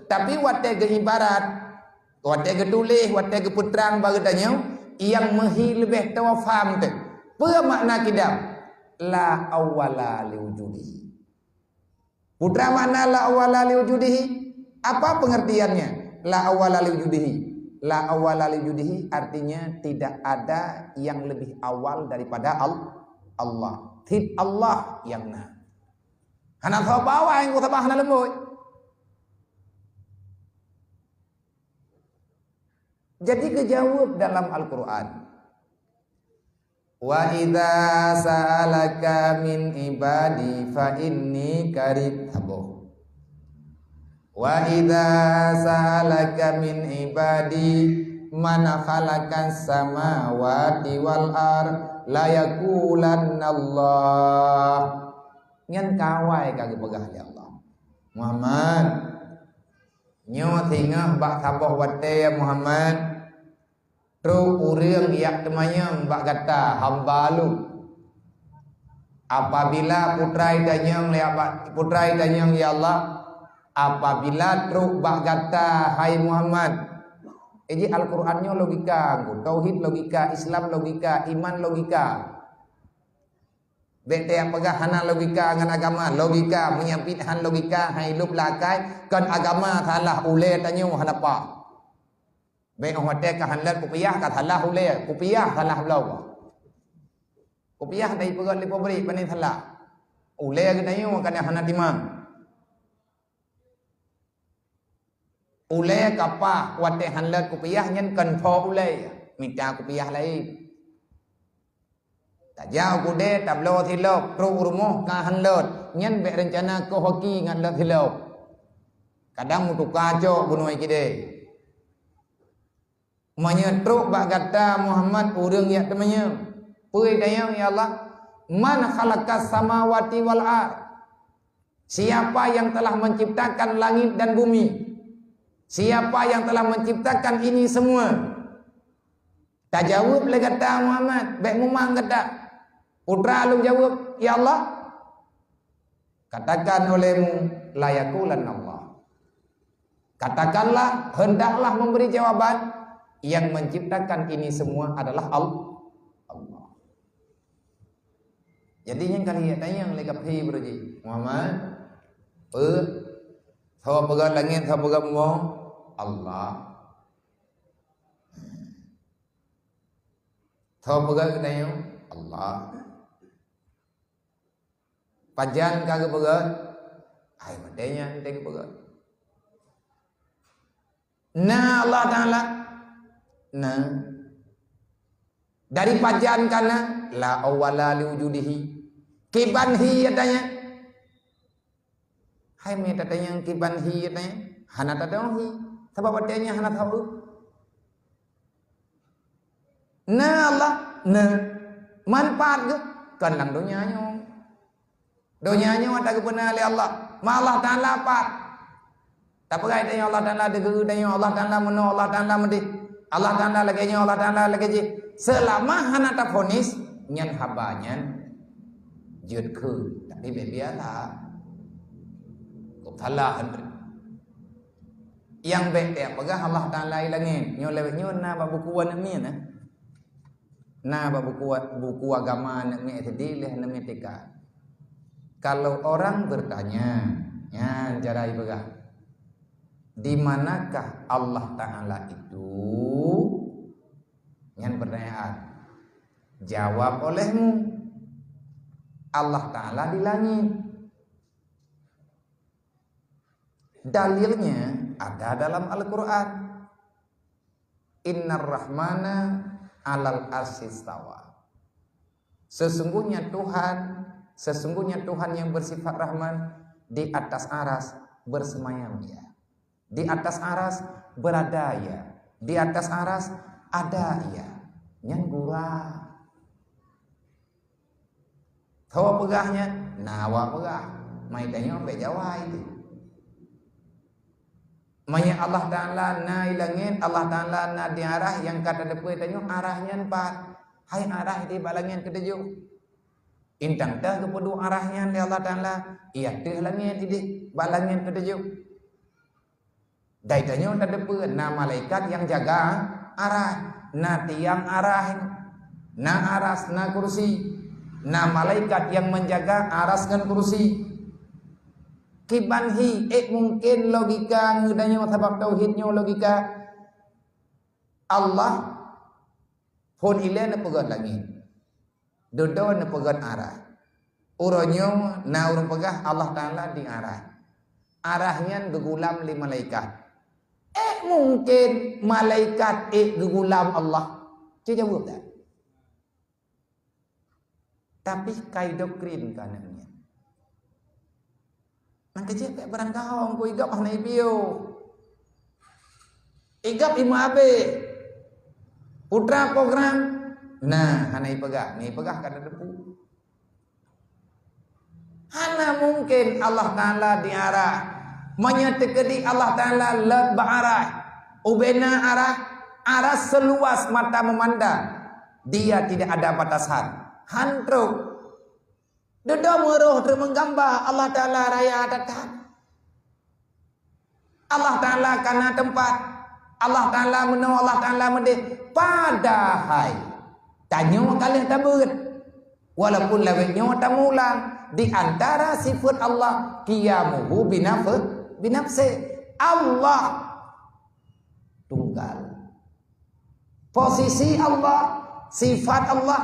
Tapi watega ibarat, watega tulis, watega putrang bagi tanya yang mahi lebih tahu faham tu. Apa makna kidam? La awwala li wujudihi. Putra makna la awwala li wujudihi? Apa pengertiannya? La awwala li wujudihi. La awwala li wujudihi artinya tidak ada yang lebih awal daripada Allah. Tid Allah yang na. Hana tahu bawa yang ku tabah hana lembut. Jadi kejawab dalam Al-Quran. Wa idza sa'alaka min ibadi fa inni qarib. Wa idza sa'alaka min ibadi man khalaqas samawati wal ard la yaqulanna Allah. Ngan kawai kagak pegah ya Allah. Muhammad nyo tingah bak sabah wate Muhammad. Tru urang yak temanya bak kata hamba lu. Apabila putrai danyang lihat putrai danyang ya Allah. Apabila tru bak kata hai Muhammad. Jadi Al-Qur'annya logika, tauhid logika, Islam logika, iman logika. Bete yang pegah hana logika dengan agama, logika menyampitkan logika hidup lakai kan agama salah ule tanya hanapa. Baik orang hotel ka hanlat kupiah ka salah ule, kupiah salah belau. Kupiah dai pegat lipo beri panin salah. Ule ke tanya kan hana timang. Ulai kapah wate hanlat kupiah nyen kan pho ulai minta kupiah lain. Tak jauh kude tablo thilok pro rumah ka hanlat nyen be rencana ko hoki ngan lot thilok. Kadang mutu kaco bunoi kide. Menyetruk bak kata Muhammad urang ya temanya. Pui dayang ya Allah, man khalaqas samawati wal ard. Siapa yang telah menciptakan langit dan bumi? Siapa yang telah menciptakan ini semua? Tak jawab le kata Muhammad, baik mumang kata. Putra lu jawab, ya Allah. Katakan olehmu la yaqulan Allah. Katakanlah, hendaklah memberi jawaban, yang menciptakan ini semua adalah Allah. Jadi yang kali tanya yang lekap hi berji Muhammad, thau pegat langit, thau pegat bumi, Allah. Thau pegat tanya Allah. Pajan kagak pegat, ai madanya ente pegat. Nah Allah Taala, nah dari pajan kana la awwala liwujudihi. Kibanhi katanya. Hai me tatanya kibanhi katanya. Hana tadahi. Sebab adanya hana tahu. Nah Allah, nah manfaat ke kan lang donyanya. Donyanya ada kebenar oleh Allah. Ma Allah Taala apa? Tak pegai tanya Allah Taala degu tanya Allah Taala meno Allah Taala medi. Allah Taala lagi nya Allah Taala lagi ji. Selama hana ta fonis nyan habanyan jut khư tapi biarlah kok thalah yang baik ya pegah Allah Taala ilangin nyo lewat nyo na bukuan mi na buku agama nak mi tadilih na mi tika. Kalau orang bertanya ya jarai pegah di manakah Allah Taala itu, yang pertanyaan jawab olehmu, Allah Ta'ala di langit. Dalilnya ada dalam Al-Quran. Innar rahmana alal arsistawa. Sesungguhnya Tuhan yang bersifat rahman di atas aras bersemayam ya. Di atas aras berada ya. Di atas aras ada ya. Yang gurah. Tahu pegahnya, nawa pegah, mai tanya sampai Jawa itu. Mai Allah Taala na ilangin, Allah Taala na di arah yang kata depan tanya arahnya empat. Hai arah di balangin ketujuh. Intang dah kepedu arahnya di Allah Taala, iya teh langit di balangin ketujuh. Dai tanya tak depan na malaikat yang jaga arah, na tiang arah, na aras, na kursi. Nah malaikat yang menjaga aras dan kursi. Kibanhi mungkin logika ngudanya sabab tauhidnya logika Allah pun ilah na pegat langit. Dodo na pegat arah. Uronyo na urung pegah Allah Taala di arah. Arahnya gegulam li malaikat. Mungkin malaikat gegulam Allah. Cuba jawab tak? Tapi kai doktrin kanannya. Nang kecil kayak barang kau ku igap ah nai bio. Igap ima abe. Putra program. Nah, hanai pegah kada depu. Hana mungkin Allah Taala diarah. Menyetekedi Allah Taala lat ba'arah. Ubena arah seluas mata memandang. Dia tidak ada batasan. Hantruk Deda meroh termenggambar Allah Ta'ala raya datang. Allah Ta'ala karena tempat. Allah Ta'ala meno Allah Ta'ala mendih. Padahal tanya kalian tabut. Walaupun lawetnya tamulang. Di antara sifat Allah qiyamuhu binafsi. Allah tunggal. Posisi Allah, sifat Allah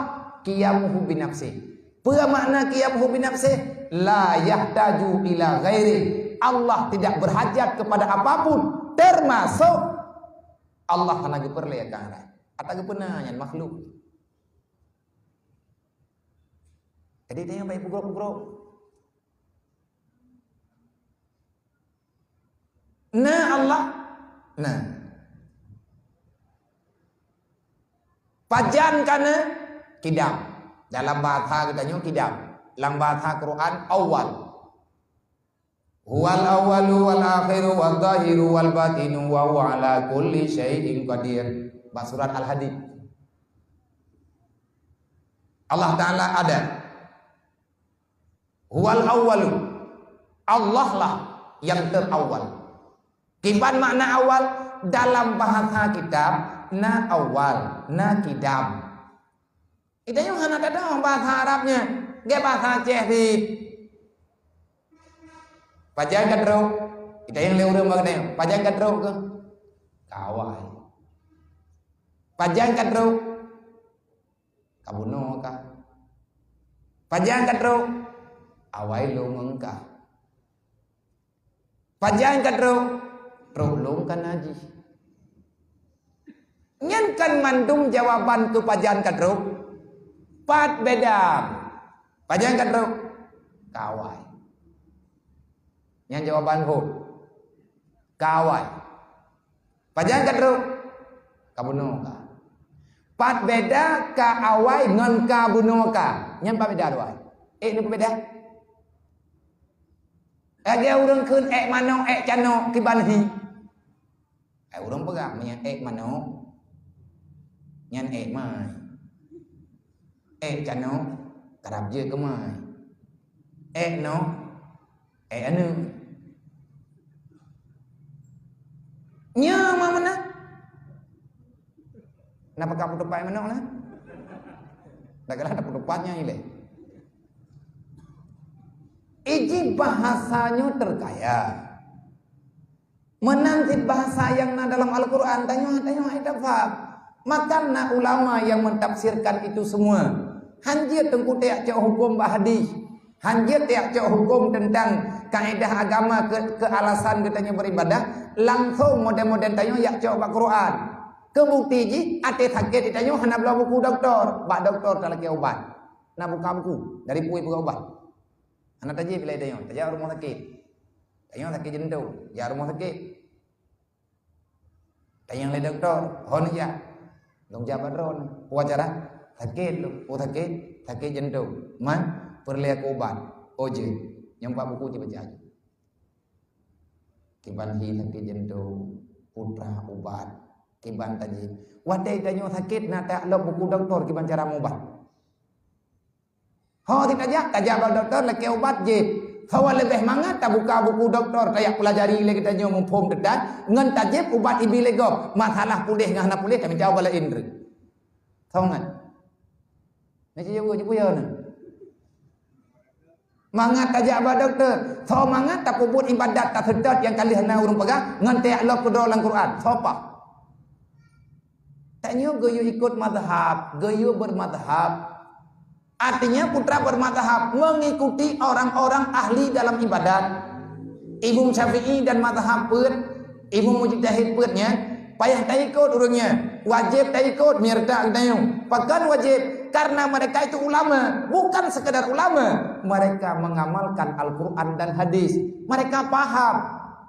qiyamuhu binafsi. Apa makna qiyamuhu binafsi? La yahtaju ila ghairi. Allah tidak berhajat kepada apapun termasuk Allah kana geperlekan atau gepenanya makhluk. Jadi dia yang baik pugro-pugro. Nah Allah, nah pajan kana kidam. Dalam bahasa katanya kidam. Dalam bahasa Quran awal. Huwal awwalu wal akhiru wal zahiru wal batinu wa huwa ala kulli syai'in qadir. Surat Al-Hadid. Allah Ta'ala ada. Huwal awwalu. Allah lah yang terawal. Kiban makna awal dalam bahasa kitab na awal, na kidam. Itu yang hanya ada bahasa Arabnya, dia bahasa Aceh di Pajang kadro. Itu yang leureum bagna. Pajang kadro ke kawai. Pajang kadro kabuno ka. Pajang kadro awai lungeng ka. Pajang kadro rolong kan haji. Nyan kan mandum jawaban tu pajan kadro. Pat bedam. Pajan kadro kawai. Nyan jawaban ho. Kawai. Pajan kadro kabuno ka. Pat beda ka awai ngan ka buno ka. Nyan pa beda doai. Ni beda. Dia urang keun mano cano kiban hi. Urang pegang nya mano. Nyan mai. Cano karab je ke mai. No. Anu. Nya mana? Napa kamu tepai mana lah? Dah kalah dapat tepatnya ile. Iji bahasanya terkaya. Menanti bahasa yang dalam Al-Quran tanya ada faham. Maka ulama yang mentafsirkan itu semua hanjir tengku tiak cak hukum bahadis, hanjir tiak cak hukum tentang kaedah agama kealasan katanya beribadah, langsung model-model tanya yak cak Al-Quran. Kebukti ji ate sakit ditanya hana bela buku doktor, bak doktor tak lagi obat. Nak buka buku dari puai buka obat. Anak tajib bila tanya, tajak rumah sakit. Tanya sakit jantung, ya rumah sakit. Tanya oleh doktor, hon ya. Dong jabat ron, wawancara sakit lu, sakit jantung. Man perlu obat. Oje, yang pak buku baca aja. Kiban hi sakit jantung, putra obat. Kiban tadi. Wadai tanya sakit nak tak lo buku doktor kiban cara obat. Ho tidak tajak doktor lagi obat je. Hawa lebih mangat tak buka buku doktor kayak pelajari lagi tanya mumpung dedan ngan tajib ubat ibi lego masalah pulih ngah pulih kami jawab bala indri. Tahu ngan? Nasi jawab ya na. Mangat tajak ba doktor. Tahu mangat tak buat ibadat tak sedot yang kali hana urang pegang ngan tak Allah kudo dalam Quran. Sopa. Tanya goyo ikut mazhab, goyo bermadhab. Artinya putra bermadhab mengikuti orang-orang ahli dalam ibadat. Imam Syafi'i dan madhab put, Imam Mujtahid putnya, payah tak ikut urangnya, wajib tak ikut mirda gdayung. Pakan wajib karena mereka itu ulama, bukan sekedar ulama, mereka mengamalkan Al-Qur'an dan hadis. Mereka paham,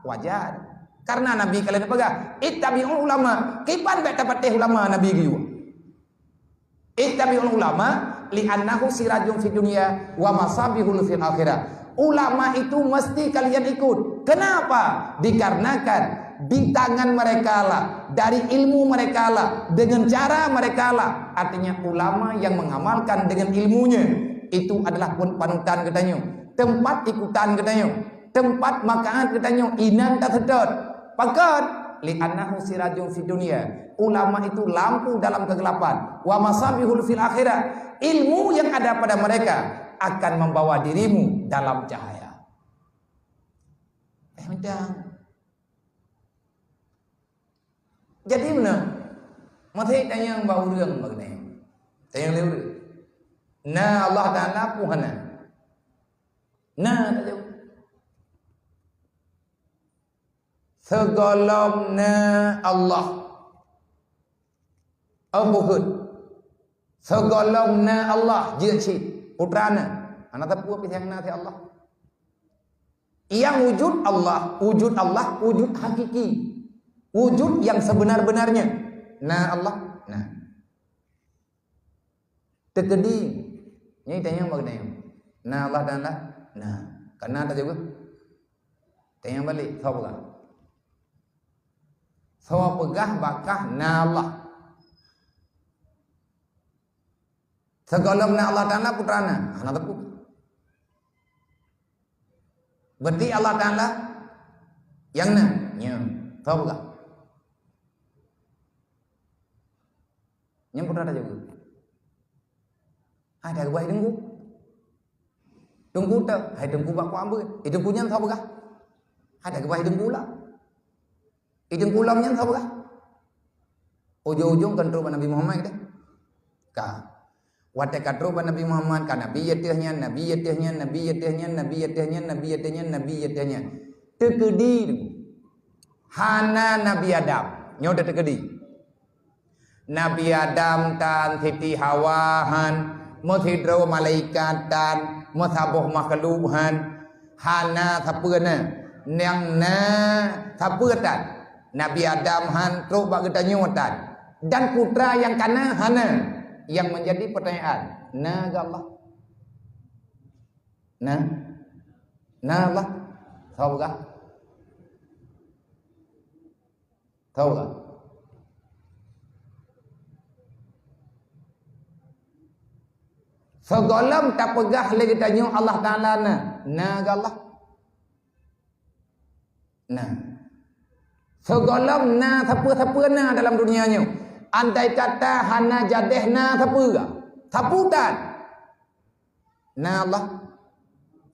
wajar. Karena Nabi kalian pegang, ittabi'ul ulama. Kipan bet dapat ulama Nabi giu. Ittabi'ul ulama li'annahu sirajun fid dunya wa masabihul fil akhirah. Ulama itu mesti kalian ikut. Kenapa? Dikarenakan di tangan mereka lah, dari ilmu mereka lah, dengan cara mereka lah. Artinya ulama yang mengamalkan dengan ilmunya itu adalah pun panutan katanya. Tempat ikutan katanya. Tempat makan katanya inan tak sedot. Pakat li'annahu sirajun fid dunya. Ulama itu lampu dalam kegelapan. Wa masabihul fil akhirah. Ilmu yang ada pada mereka akan membawa dirimu dalam cahaya. Macam. Jadi mana? Masih tanya yang bau urang bagni. Tanya leu. Na Allah Taala puhana. Na tahu. Segolomna Allah. Abuhud. Segolomna Allah. Jecik. Putrana. Anak tapu apa yang nanti Allah. Yang wujud Allah. Wujud hakiki. Wujud yang sebenar-benarnya. Nah Allah. Nah. Tekedi. Ini tanya bagaimana? Nah Allah dan Allah. Nah. Karena tak juga. Tanya balik. Tahu tak? Sawa pegah bakah na Allah. Segolom na Allah Ta'ala putrana. Anak tepuk. Berarti Allah Ta'ala yang na. Ya. Tahu tak? Yang putrana juga. Ada kebaik tunggu. Tunggu tak? Hai tunggu bakwa ambil. Tunggu nyan tahu tak? Ada kebaik tunggu lah. Idung kulamnya tahu tak? Ujung-ujung kan terus Nabi Muhammad kita. Kah? Wate katro Nabi Muhammad kan Nabi yatihnya. Tekedi. Hana Nabi Adam. Nyoda tekedi. Nabi Adam tan Siti Hawahan, Muthidro malaikatan, Muthabuh makhluhan, Hana thapuna, Yang na thapatan. Nabi Adam han terus bagi tanyutan dan putra yang kana hana yang menjadi pertanyaan. Nah Allah. Nah Allah. Tahu tak? Tahu tak? Segolam tak pegah lagi tanya Allah Ta'ala nah Allah. Nah. Segolam na siapa na dalam dunianya. Andai kata hana jadeh na siapa ke? Saputan. Na Allah.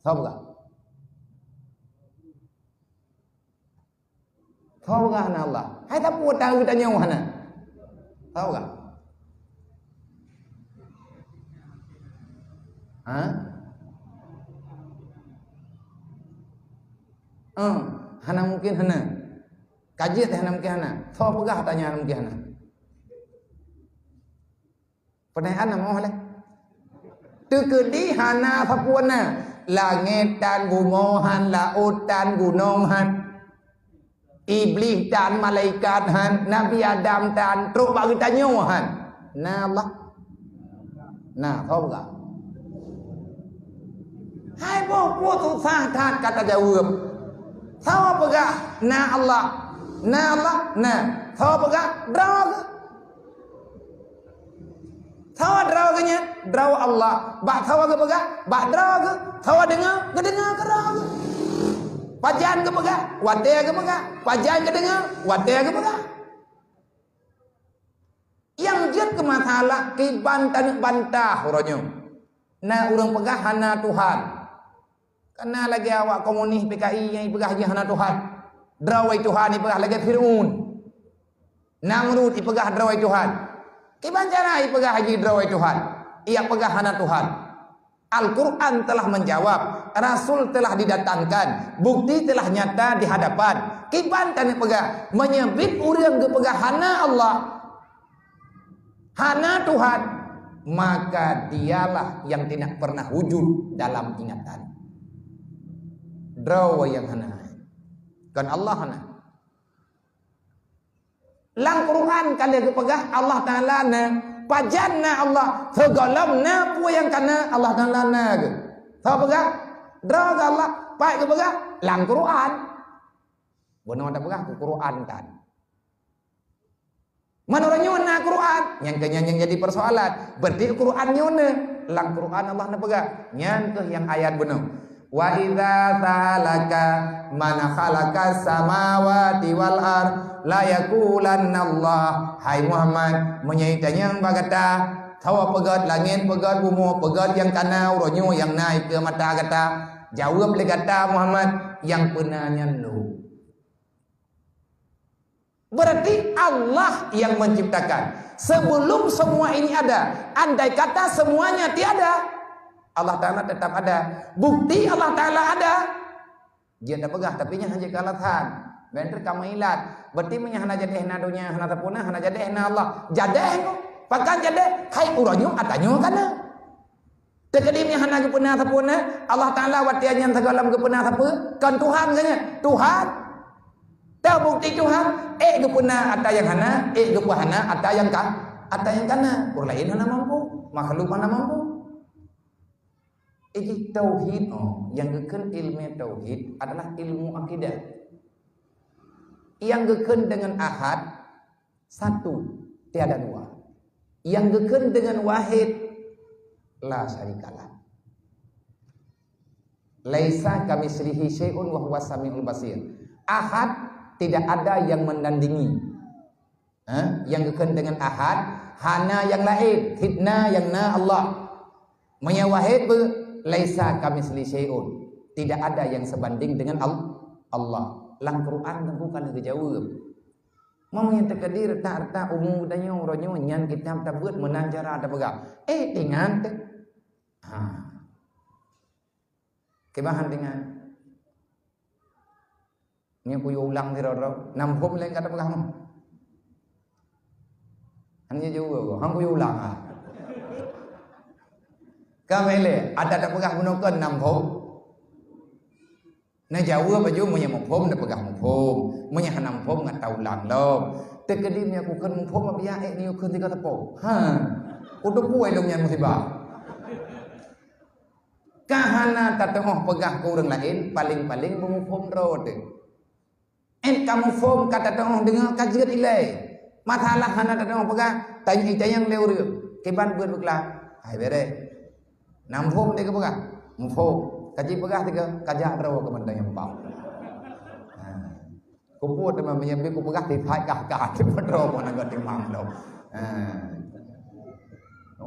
Tahu tak? Tahu tak na Allah? Hai siapa tahu kita nyawa hana? Tahu tak? Hana mungkin hana. Kaji teh hana mungkin hana. Tahu pegah tanya hana mungkin hana. Pertanyaan nama oleh. Tekedi hana sapuana. Langit dan bumohan, laut dan gunungan. Iblis dan malaikat han, Nabi Adam dan terus bagi tanya han. Nah Allah. Nah, tahu tak? Hai buat susah tak kata jawab. Tahu pegah na Allah. Na Allah, nah, tahu apa? Draw ke? Tahu draw ke nya? Draw Allah. Bak tahu ke pegah? Bak draw ke? Tahu dengar? Ke dengar ke draw ke? Pajan ke pegah? Wate ke pegah? Pajan ke dengar? Wate ke pegah? Yang jet ke masalah kibantan bantah uronyo. Nah, urang pegah hana Tuhan. Karena lagi awak komunis PKI yang pegah je hana Tuhan. Drawai Tuhan ipegah lagi Fir'un. Namrud ipegah drawai Tuhan. Kibanjana ipegah haji drawai Tuhan. Ia pegah hana Tuhan. Al-Quran telah menjawab. Rasul telah didatangkan. Bukti telah nyata di hadapan. Kibantan ipegah menyebut urang kepegah hana Allah. Hana Tuhan. Maka dialah yang tidak pernah wujud dalam ingatan. Drawai yang hana. Kan Allah na. Lang Quran kali kepegah Allah Ta'ala na. Pajanna Allah. Segolam na pu yang kana Allah Ta'ala na ke. Tahu pegah? Draga Allah. Baik kepegah. Lang Quran. Benar ada pegah ke Quran kan. Menurutnya na Quran. Yang kenyang jadi persoalan. Berarti Quran nyone. Lang Quran Allah na pegah. Yang yang ayat benar. Wa idza ta'alaka man khalaqa samawati wal ard la yaqulanna Allah. Hai Muhammad menyaitanya bagata tawa pegat langit pegat bumi pegat yang kana uronyo yang naik ke mata kata jawab le kata Muhammad yang penanya lu. Berarti Allah yang menciptakan sebelum semua ini ada. Andai kata semuanya tiada, Allah Ta'ala tetap ada. Bukti Allah Ta'ala ada. Dia tak pegah tapi nya hanya kalatan. Bener kamu ilat. Berarti menyahana jadi hena dunia, hana tapuna, hana jadi hena Allah. Jadi ko. Pakan jadi hai uranyo atanyo kana. Tekadimnya hana gepena tapuna, Allah Taala watianyan segala gepena apa? Kan Tuhan kanya. Tuhan. Tahu bukti Tuhan? Gepena ata yang hana, gepana ata yang kana. Orang lain hana mampu, makhluk hana mampu. Ini tauhid yang geken ilmu tauhid adalah ilmu akidah. Yang geken dengan ahad satu, tiada dua. Yang geken dengan wahid la syarikalah. Laisa kamitslihi syai'un wa huwas samiul basir. Ahad tidak ada yang menandingi. Yang geken dengan ahad hana yang lain, hidna yang na Allah. Menyawahid laisa kamitsli syai'un. Tidak ada yang sebanding dengan Allah. Lang Quran bukan kejauh. Mau yang terkedir tak umum danyo ronyo nyan kitab tabut menang cara ada pegang. Dengan kebahan dengan ni aku ulang di roro nampum lain kata pegang. Hanya jauh hang ku ulang Kamele ada tak pegang gunakan nampum. Nah jauh baju punya mumpum dah pegang mumpum, punya nampum ngat tahu lang lom. Tekadimnya aku kan mumpum apa ya ni aku tiga tepo. Udah kuai dong yang musibah. Kahana tatengah pegang ku orang lain paling-paling mumpum road. Kamu fom kata tengah dengar kajian ilai. Masalah hana tatengah pegang tanya yang lewur. Keban buat beklah. Hai bere. Nampum dia ke pegang. Mumpum. Kaji pegah tiga kajak rawa ke mandang yang pau. Kuput teman menyambi ku pegah di thai kah di pedro pun agak timang dong.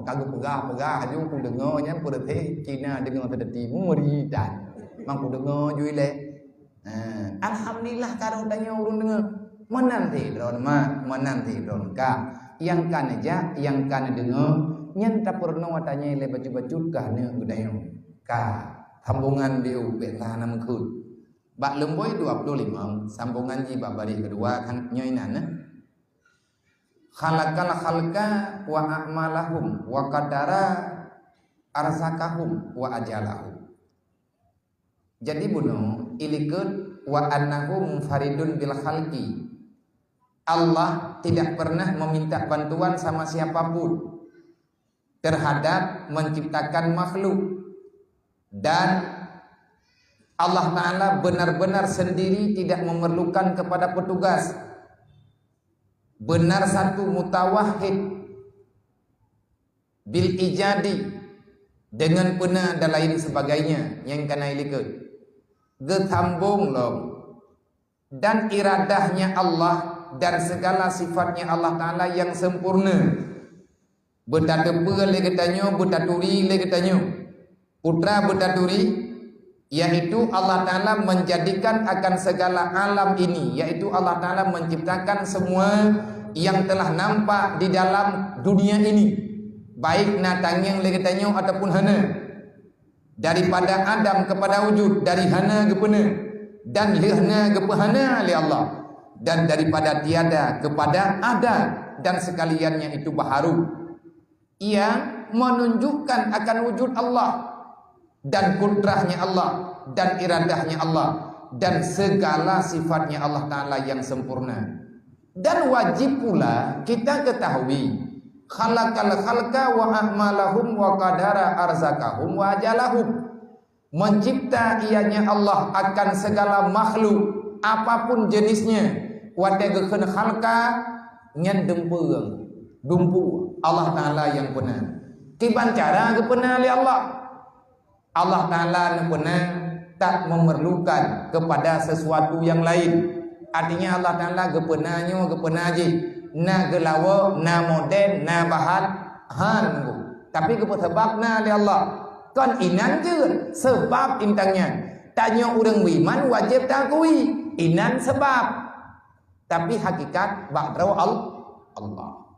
Kagak pegah aju ku dengar nya perti Cina dengar pada timur dan mang ku dengar juile. Alhamdulillah karo tanya urun dengar menanti dron ka yang kan aja yang kan dengar nyen ta purno watanya le baju-baju kah ne udayo ka sambungan diu betana mengkut. Bak lemboy 25 sambungan ji bab bari kedua kan nyoinan. Khalaqal khalqa wa a'malahum wa qadara arzakahum wa ajalahum. Jadi bunuh ilikut wa annahu munfaridun bil khalqi. Allah tidak pernah meminta bantuan sama siapapun terhadap menciptakan makhluk. Dan Allah Ta'ala benar-benar sendiri tidak memerlukan kepada petugas. Benar satu mutawahid bil ijadi dengan pena dan lain sebagainya yang kena ilikut. Getambung lom dan iradahnya Allah dan segala sifatnya Allah Ta'ala yang sempurna. Betadebel le ketanyo, betaduri le ketanyo. Putra Betaduri yaitu Allah Ta'ala menjadikan akan segala alam ini, yaitu Allah Ta'ala menciptakan semua yang telah nampak di dalam dunia ini, baik natang yang legetanyo ataupun hana, daripada Adam kepada wujud, dari hana ke pena dan lehna ke pahana oleh Allah, dan daripada tiada kepada ada, dan sekaliannya itu baharu yang menunjukkan akan wujud Allah dan kudrahnya Allah dan iradahnya Allah dan segala sifatnya Allah Ta'ala yang sempurna. Dan wajib pula kita ketahui khalaqal khalqa wa a'malahum wa qadara arzakahum wa ajalahum. Mencipta ianya Allah akan segala makhluk apapun jenisnya. Wadageun khalqa nyan dempeung dumpu Allah Ta'ala yang benar. Kiban cara kebenar oleh Allah. Allah Ta'ala pernah tak memerlukan kepada sesuatu yang lain. Artinya Allah Ta'ala gepenanya gepenaji na gelawa na moden na bahan hangu. Tapi sebabna oleh Allah kan inan je sebab intangnya. Tanya orang wiman wajib takui inan sebab. Tapi hakikat bakdraw Allah.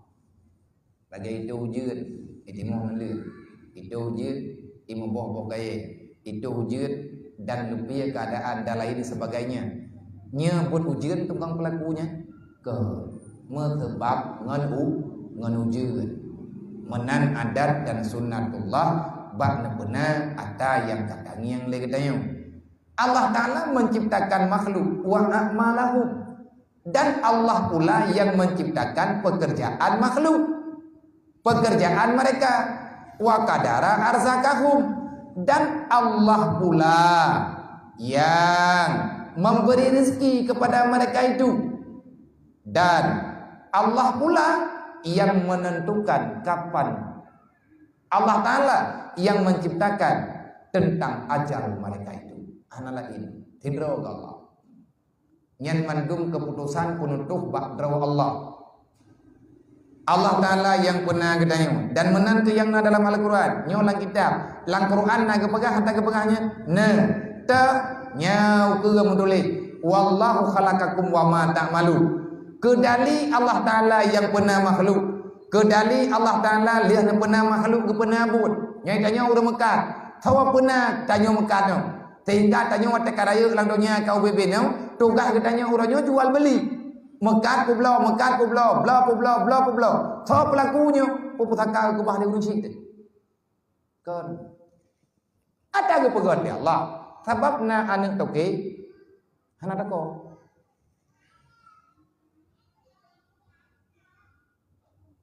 Bagi itu wujud itu mohon itu wujud imu boh gaya itu wujud dan lebih keadaan dan lain sebagainya. nyebut ujian tukang pelakunya ke metebab ngan ujian menan adat dan sunnatullah bak benar ata yang katangi yang legetanya. Allah Ta'ala menciptakan makhluk wa a'malahum, dan Allah pula yang menciptakan pekerjaan makhluk, pekerjaan mereka, wa qadara arzakahum, dan Allah pula yang memberi rezeki kepada mereka itu, dan Allah pula yang menentukan kapan. Allah Ta'ala yang menciptakan tentang ajal mereka itu. Analah ini tidro Allah nyan mandum keputusan penutup bakdraw Allah. Allah Ta'ala yang pernah gedanya dan menantu yang dalam Al-Quran nyolang kitab lang Quran naga pegah hata kepegahnya nah ta nyau ke menulis wallahu khalaqakum wa ma ta'malu. Kedali Allah Ta'ala yang pernah makhluk, kedali Allah Ta'ala lihat pernah makhluk ke pernah buat nyai tanya orang Mekah tawa pernah tanya Mekah no sehingga tanya wata karaya lang dunia kau bebeno tugas katanya orangnya jual beli Mekah ku blau Mekah ku blau blau ku blau blau ku blau tawa pelakunya puputaka ku bah dia urusi kan ada ke pegat dia Allah sebabna anak toke hana tako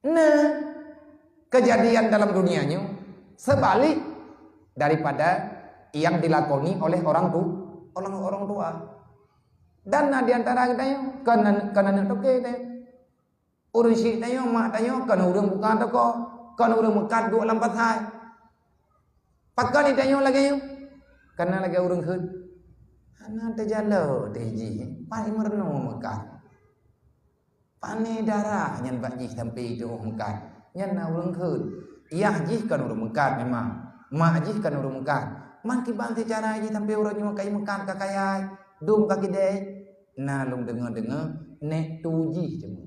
nah kejadian dalam dunianya sebalik daripada yang dilakoni oleh orang tua. Dan di antara kita yang kanan toke kita urusi kita yang mak kita kan urang bukan toko kan urang mekat dua lampat hai pakai kita yang lagi karena lagi urang khun anak terjalo teji paling merenung mekat pane darah nyan bagi sampai itu mekat nyan urang khun yah jih kan urang mekat memang mak jih kan urang mekat man kibang ti cara ji sampai urang kai mekat kakayai dum kaki deh nah lung dengar nek tuji cemu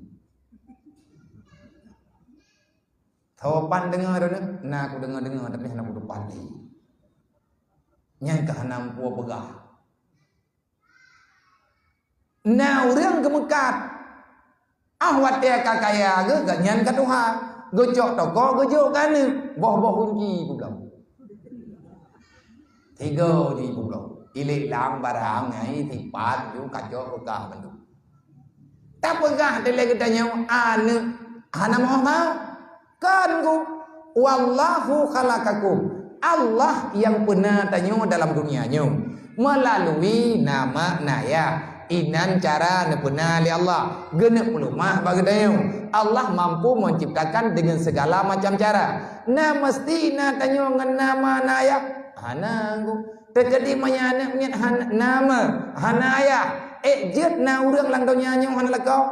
thawapan dengar nah aku dengar tapi hana kudu pandi nyai ka hanam puo begah nah urang ke mekat ahwat dia kakaya ge ganyan ka Tuhan gocok toko gojok kan boh kunci pulau tiga di pulau ilik lang barang ngai thì pat ju kaco pegah bentuk tak pegah tele katanya anu hana mau kan ku wallahu khalaqakum Allah yang pernah tanya dalam dunianya melalui nama naya inan cara nepena li Allah genep pelumah bagadanya Allah mampu menciptakan dengan segala macam cara nah mesti na tanya dengan nama naya hana ku terjadi menyana nama hanaya jet na urang lang donya nyong han lakau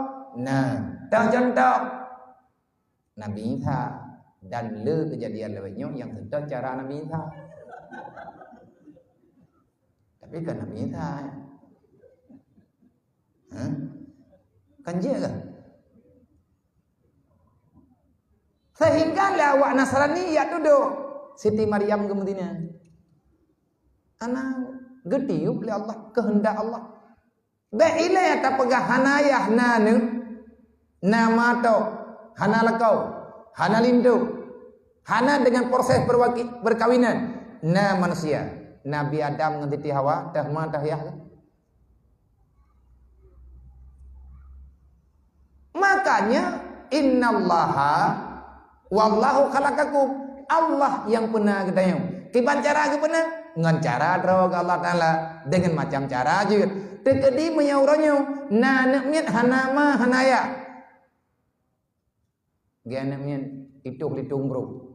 nah tak contoh Nabi Isa dan le kejadian lainnya yang tentang cara Nabi Isa tapi kan Nabi Isa kan dia kan sehingga lawak Nasrani ya duduk Siti Maryam kemudian anak getiup li Allah kehendak Allah baile ta pegah hanayah nanu nama to hana lakau hana lindu hana dengan proses berkawinan na manusia Nabi Adam dengan Siti Hawa dah ma dah yah makanya innallaha wallahu khalaqakum Allah yang pernah gedayung kiban cara ke pernah dengan cara drog Allah Ta'ala dengan macam cara aja tekedi menyaurannya na nekmiat hanama hanaya dia nekmiat itu litung bro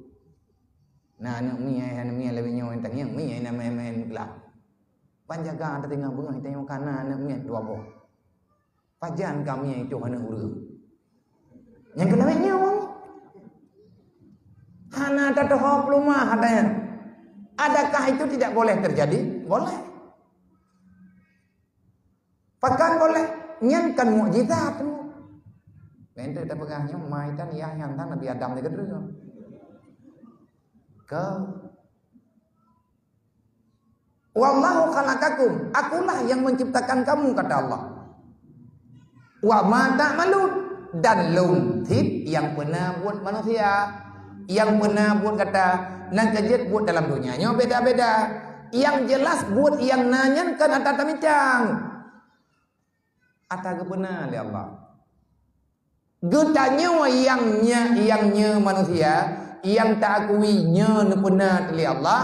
na nekmiat hanamia lebih nyawa entang yang miat nama main gelap panjaga ada tinggal bunga kita yang kana nekmiat dua boh pajan kami itu hana urang yang kena nyawa hana tatohop lumah hadanya. Adakah itu tidak boleh terjadi? Boleh. Pakan boleh. Nyan kan mukjizat. Ente tak pegahnya maitan ya yang tan Nabi Adam ni kedua. Wallahu khalaqakum. Akulah yang menciptakan kamu kata Allah. Wa ma ta'malun, dan lumtip yang pernah buat manusia, yang pernah buat kata nan kejut buat dalam dunianya beda-beda. Yang jelas buat yang nanyakan atau tamicang atau benar oleh Allah. Getanya yangnya manusia yang tak akuinya benar oleh Allah,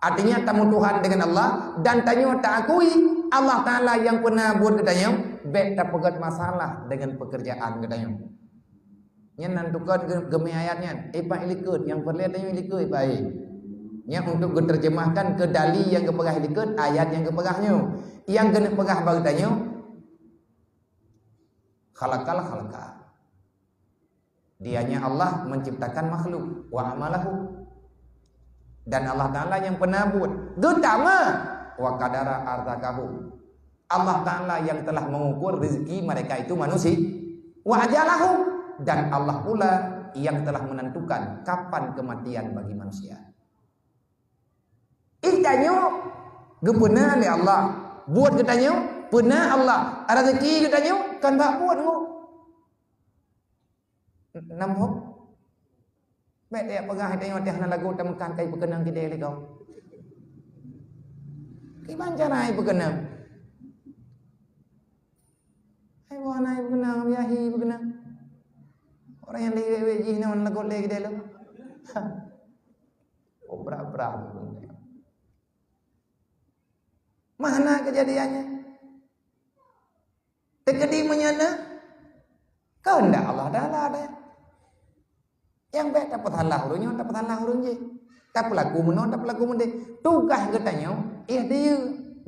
artinya tamu Tuhan dengan Allah, dan tanya tak akui Allah Ta'ala yang pernah buat katanya, baik tak pegat masalah dengan pekerjaan katanya. Yang nantukan gemai ayatnya, pak ilikut yang perlihat tanya ilikut baik. Yang untuk diterjemahkan ke dali yang kepegah ilikut ayat yang kepegahnya, yang kena pegah bagi tanya, khalaqal. Dianya Allah menciptakan makhluk, wa amalahu, dan Allah Ta'ala yang pernah buat. Getama wa qadara arzakahu, Allah Ta'ala yang telah mengukur rezeki mereka itu manusia. Wa ajalahu, dan Allah pula yang telah menentukan kapan kematian bagi manusia. Ikanyo gepena oleh Allah, buat katanya pernah Allah rezeki katanya kan tak buat ngo. Nampak baik dia pegah tengok dia nak lagu temukan kai berkenang kita le kau. Gimana cara ai berkenang? Hai wana ai berkenang ya hi berkenang. Orang yang lewe ji nak lagu le kita lo. Oh berapa. Mana kejadiannya? Terjadi menyana? Kau ndak Allah Ta'ala ada. Yang baik dapat halah hurunnya, dapat halah hurunnya. Tak pelaku menon, tak pelaku mende. Tugas katanya, dia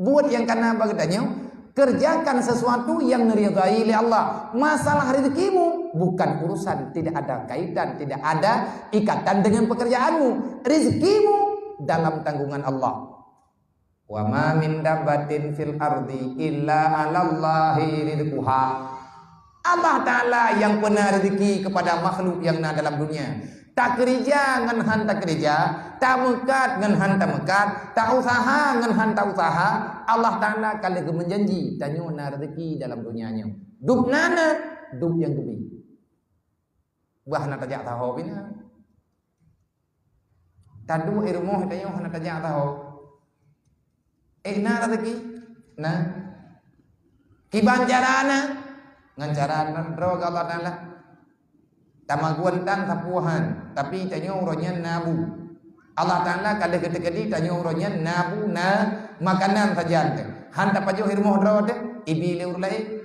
buat yang kena bagi katanya, kerjakan sesuatu yang diridai oleh Allah. Masalah rezekimu bukan urusan, tidak ada kaitan, tidak ada ikatan dengan pekerjaanmu. Rezekimu dalam tanggungan Allah. Wa ma min dabbatin fil ardi illa 'alallahi rizquha. Allah Ta'ala yang pernah rezeki kepada makhluk yang ada dalam dunia. Tak kerja ngan han tak kerja, tak mekat ngan han tak mekat, tak usaha ngan han tak usaha. Allah Ta'ala kalau menjanji tanya na rezeki dalam dunianya. Duk nana, duk yang gebi. Bah nak tajak tahu bina. Tadu irmoh tanya han tajak tahu. Na rezeki, nah. Kiban carana ngan cara droga Allah Ta'ala tamaguan tan sapuhan tapi tanya uronya nabu. Allah Ta'ala kalau ketika tanya uronya nabu na makanan saja han tak pajo hirmoh drode ibile urlai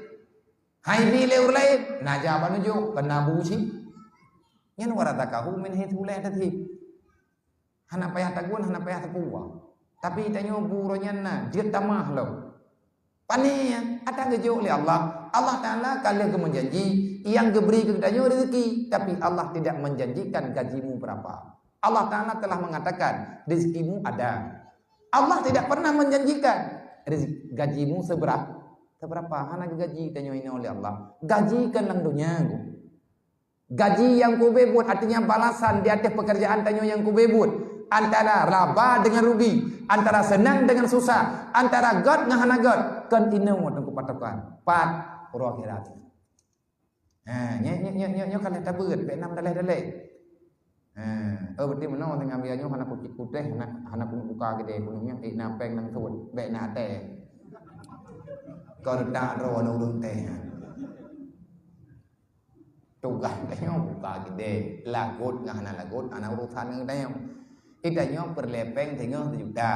hai bile urlai na jaban jo kanabu si nyan warata kahu min hitulai tadi hana payah taguan hana payah tapuwa tapi tanya buronya na dia tamah lo panian ada gejo oleh Allah. Allah Ta'ala kalau menjanji yang diberi kepadanya rezeki, tapi Allah tidak menjanjikan gajimu berapa. Allah Ta'ala telah mengatakan rezekimu ada. Allah tidak pernah menjanjikan gajimu seberapa. Hana gaji tanya ini oleh Allah. Gaji kan lang dunia. Gaji yang ku bebut artinya balasan di atas pekerjaan tanya yang ku bebut. Antara raba dengan rugi, antara senang dengan susah, antara god dengan hana god. Kan ini waktu kupatakan. Pat roh akhirat. Nyo kan tak berat, Vietnam dalai. Berarti mana orang tengah biarnya hana kucing putih, hana kuning buka gede, kuningnya napeng nang tuan, baik nak teh. Kau tak roh nurun teh. Tugas tanya buka gede, lagut ngah hana lagut, anak urusan ngah tanya. Itanya perlepeng tengah juta.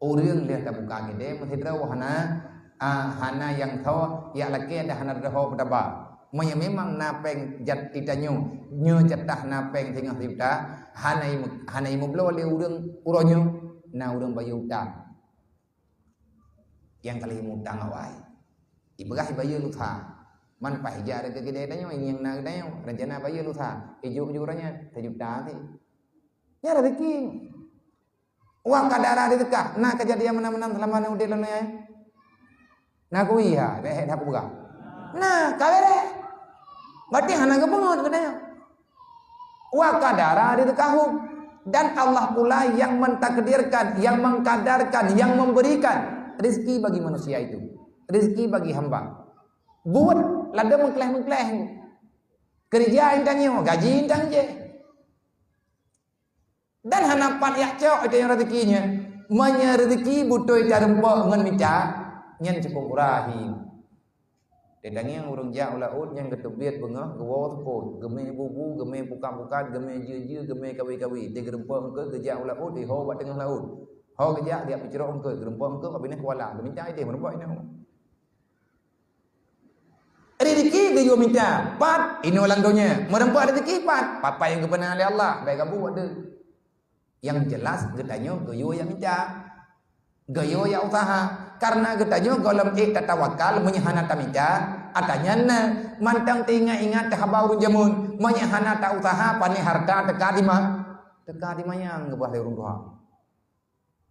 Orang lihat tak buka gede, mesti tahu hana yang tahu ya laki ada hana tahu berapa. Memang napeng jat itanyo nyo jatah napeng tengah juta hana imu belo le uronyo na urang bayu utang. Yang kali utang awai. Ibrah bayu lutha. Man pahija ada gede tanyo yang na tanyo rencana bayu lutha. Ijo uranya juta ti. Ya rezeki. Uang kadara di dekah. Nah kejadian mana-mana selama na udel na. Nah kuiha, deh dah buka. Nah, kawere. Berarti hana kepengot katanya. Wa kadara di dekahu, dan Allah pula yang mentakdirkan, yang mengkadarkan, yang memberikan rezeki bagi manusia itu. Rezeki bagi hamba. Buat lada mengkeleh-mengkeleh. Kerja intanya, gaji intang je. Dan hanapan yak cok itu yang rezekinya. Manya rezeki butuh ita rempah ngan minta nyan cukup rahim. Dedang yang urang ja ulaut yang ketebiat bengah gawa tepot, geme bubu, geme bukan-bukan, geme je-je, geme kawi-kawi. Dia gerempah engke geja ulaut di ho bat tengah laut. Ho geja dia bicara engke, gerempah engke kabineh kuala. Minta dia merempah ini. Rezeki dia juga minta. Pat ini orang dunia. Merempah rezeki pat. Papa yang kebenaran oleh Allah, baik kamu ada. Yang jelas getanya gayo yang minta. Gayo yang usaha. Karena getanya golem tawakal menyahana minta. Atanya na mantang ingat habaurun jamun menyahana ta usaha pani harta teka di yang ngebah urung doa.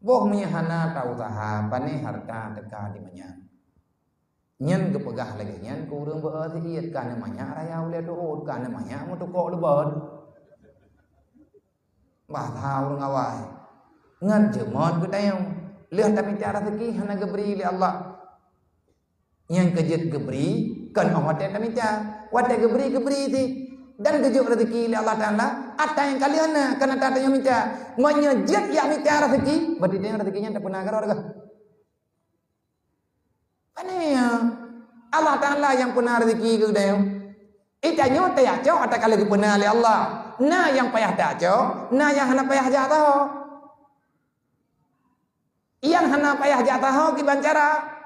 Boh menyahana ta usaha pani harta teka di manya. Nyen kepegah lagi nyen kurang beutiet kana manya raya ule dood kana manya mutukok lebat. Bah tahu ngawai. Ngan jemot getayong lihat tapi cara rezeki hana geberi li Allah. Yang kejet geberi kan awat tak minta. Wat geberi ti. Dan kejuk rezeki li Allah Taala. Ada yang kalian kana tata yang minta. Menyejet yang minta rezeki, berarti dia rezekinya tak pernah garor ke? Aneh. Allah Taala yang pernah rezeki ke dia. Itanya tak ya cok ada kali pernah li Allah. Nah yang payah tak cok, nah yang hana payah jatuh. Yang hana payah jatuh kiban cara.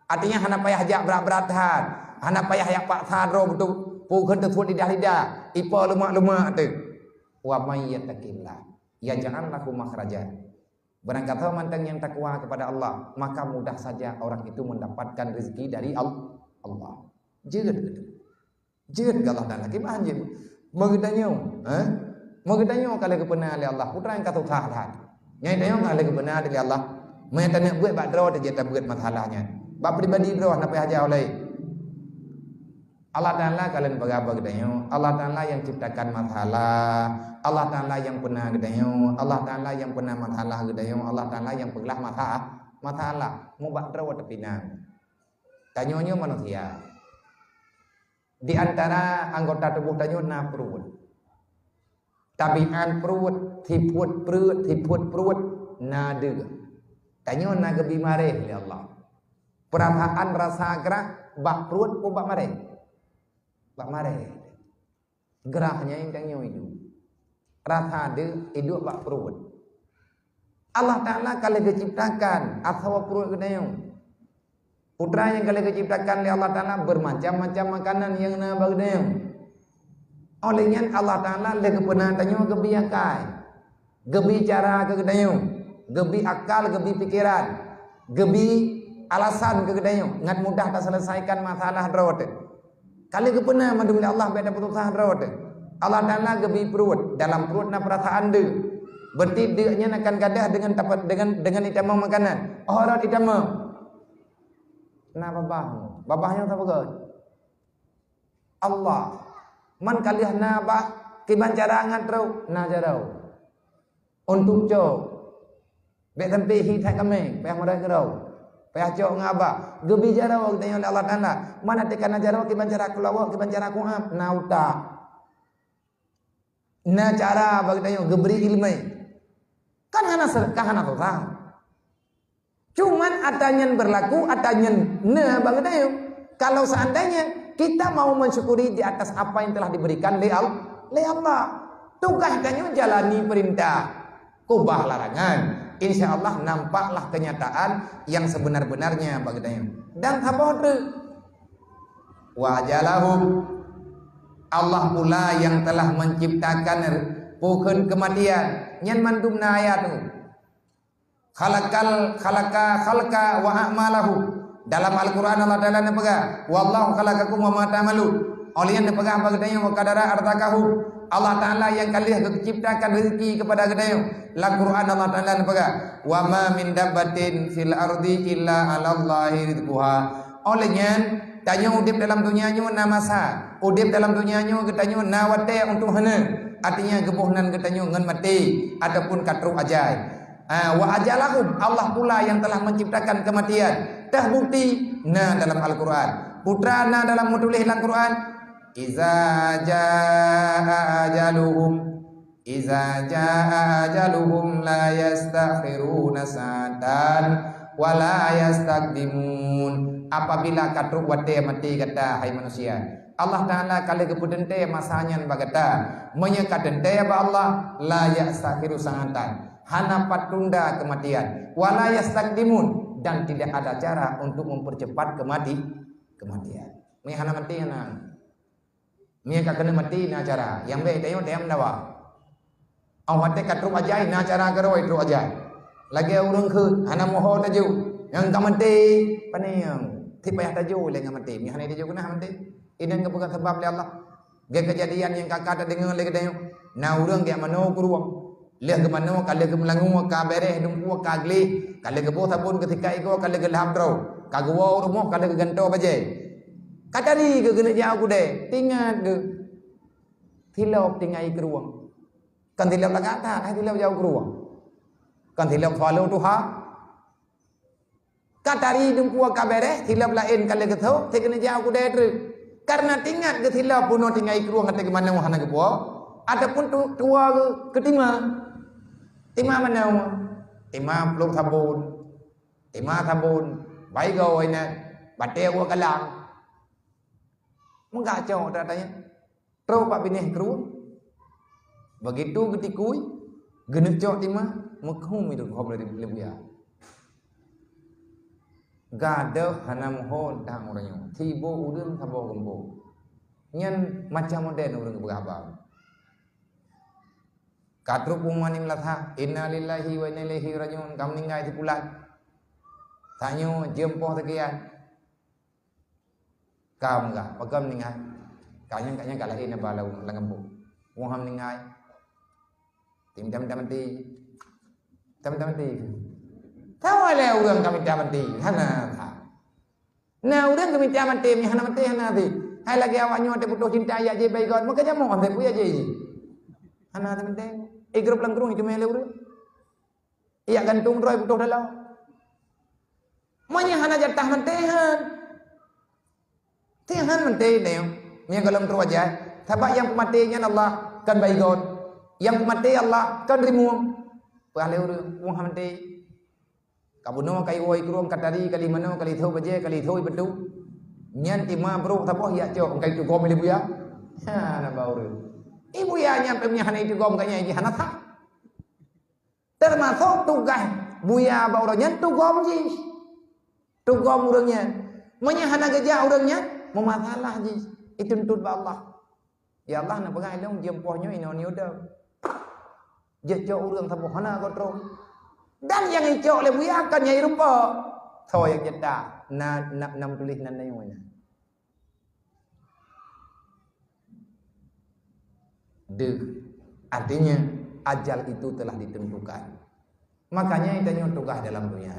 Artinya hana payah jak berat-beratan, hana payah yak pak sadro betul pukul tersebut lidah-lidah, ipa lemak-lemak tu. Wa may yattaqillah yaj'al lahu makhraja. Barang kata mantang yang takwa kepada Allah, maka mudah saja orang itu mendapatkan rezeki dari Allah. Jeut Allah dan lagi mah anjeun. Mengedanyo, mengedanyo kalau kebenar oleh Allah, putra yang kata usaha. Nyai tanya kalau kebenar oleh Allah, mengatanya buat badro dia tak buat masalahnya. Bab pribadi bro nak payah jauh lagi. Allah Taala kalian berapa gedanyo? Allah Taala yang ciptakan masalah. Allah Taala yang pernah gedanyo. Allah Taala yang pernah masalah gedanyo. Allah Taala yang pegelah masalah. Mau badro tapi nang. Tanyonyo manusia. Di antara anggota tubuh tanyo na perut. Tabiat perut, tiput perut, na de. Tanyo na gebi mareh oleh Allah. Perasaan rasa gerah bak perut pun bak mareh. Bak mareh. Gerahnya yang tanyo itu. Rasa de hidup bak perut. Allah Taala kalau diciptakan asal perut gedanyo. Putra yang kalau diciptakan oleh Allah Taala bermacam-macam makanan yang na bagdanyo. Olehnya Allah Taala lagi pernah tanyo gebi akai. Gebi cara ke gedanyo. Gebi akal, gebi pikiran. Gebi alasan kegedanyo ngat mudah tak selesaikan masalah drawat. Kali ke pernah madum Allah beda putusah drawat. Allah Taala gebi perut, dalam perut na perasaan de. Berarti dia akan gadah dengan itamah makanan. Orang itamah. Na babahnya apa ke? Allah. Man kaliah na bah kiban cara ngat rau na jarau. Untuk jo. Bek tempe hi tak kami, payah marah gerau. Payah cok ngaba, gebi jaraw kita oleh Allah Taala. Mana tekan jaraw kiban cara kulawa, kiban cara kuam, nauta. Na cara bagi tayo geberi ilmu. Kan hana susah. Cuman atanyan berlaku, atanyan na bagi tayo. Kalau seandainya kita mau mensyukuri di atas apa yang telah diberikan oleh Allah, tugas tayo jalani perintah, kubah larangan. Insya Allah nampaklah kenyataan yang sebenar-benarnya bagainya. Dan apa itu? Wajalahum. Allah pula yang telah menciptakan pukul kematian. Nyan mandum na ayat tu. Khalaka wa a'malahu. Dalam Al-Quran Allah Ta'ala nepega. Wallahu khalaqakum wa ma ta'malun. Oleh yang nepega bagainya wa qadara artakahu. Allah Ta'ala yang kalian ciptakan rezeki kepada gedayo. La Quran Allah Ta'ala nepega. Wa ma min dabbatin fil ardi illa 'alallahi rizquha. Olehnya tanya udip dalam dunianya na masa. Udip dalam dunianya getanyo na wate untuk hana. Artinya gebuhnan getanyo ngan mati ataupun katru ajai. Wa ajalahum Allah pula yang telah menciptakan kematian. Dah bukti na dalam Al-Quran. putrana dalam menulis dalam Quran, iza jaa ajaluhum la yastakhiruna sa'atan wa la yastaqdimun. Apabila katruk wate mati kata hai manusia, Allah Ta'ala kali kepudente masanya bagata menyekadente ba Allah la yastakhiru sa'atan, hana patunda kematian, wa la yastaqdimun, dan tidak ada cara untuk mempercepat kematian. Mi hana mati hana. Mi ka kena mati na cara. Yang be tayo tayam dawa. Au mate katruk ajai na cara garoi tru ajai. Lagi urang khu hana moho taju. Yang ka mati paniyang tipayah taju le ngamati. Mi hana taju kena mati. Idan ka bukan sebab le Allah. Ge kejadian yang kakak tak dengar le kedayo. Na urang ge mano kuruang. Le ke mano kale ke melangu ka bereh dum ku ka gli. Kale ke bo sabun ketika iko kale ke laham tro. Ka gua rumoh kale ke ganto baje. Katari ke kena jauh kude, tingat ke tilap tingai keruang, kan tilap lagata, hai tilap jauh keruang, kan tilap follow Tuhan. Katari dumpuak kabere, tilap lain kali ketau, kena jauh kude tu, karena tingat ke tilap puno tingai keruang kata ke mana wahana ke puak, adapun tua ke tima mana, tima peluk sabun, baik kau ini, batai gua kalang. Mengacau datanya. Terus pak binih keruang. Begitu ketikui, genecok tima, mekhum itu kau boleh lebuya. Gada hanam hon tang orangnya. Tibo udun sabo gembo. Nyan macam modern orang berabang. Katruk pumanim latha, inna lillahi wa inna ilaihi rajiun. Kam ninggai tipulat. Tanyo jempoh tekian. Kam enggak, pagam ningai. Kanya kalahin na balaw langambo. Waham ningai. Tim-tam-tamati. Tawale urang kami tamati. Hana tha. Na urang kami tamati mi hana mati hana thi. Hai lagi awanyo te putus cinta ya je baik god. Makanya mau ande puya je. Hana tamate. Grup langkrung itu mele urang. Iya gantung roy putus dalau. Manya hana jatah mantehan. Tihan mati neo, yang kalau terus aja. Sebab yang matinya Allah kan baikon, yang mati Allah kan rimuang. Pahala orang uang mati. Kabuno kai woi kurung katari kali mano kali thau baje kali thau betu. Nyan tima bro tapoh ya cok kai tu gom ibu ya. Ha na bauru. Ibu ya nyampe hana itu gom kanya iki hana tak. Termasuk tugas buya bauru nyan tu gom ji. Tu gom urangnya. Manya hana gajah urangnya. Memasalah je, itu tuntut Allah. Ya Allah nak pegang dong jempohnya ini udah. Jejak orang sabu hana kontrol. Dan yang icok le buya kan nyai rumpa. So yang jeda nam tulis nanda yang mana. Artinya ajal itu telah ditentukan. Makanya itu tugas dalam dunia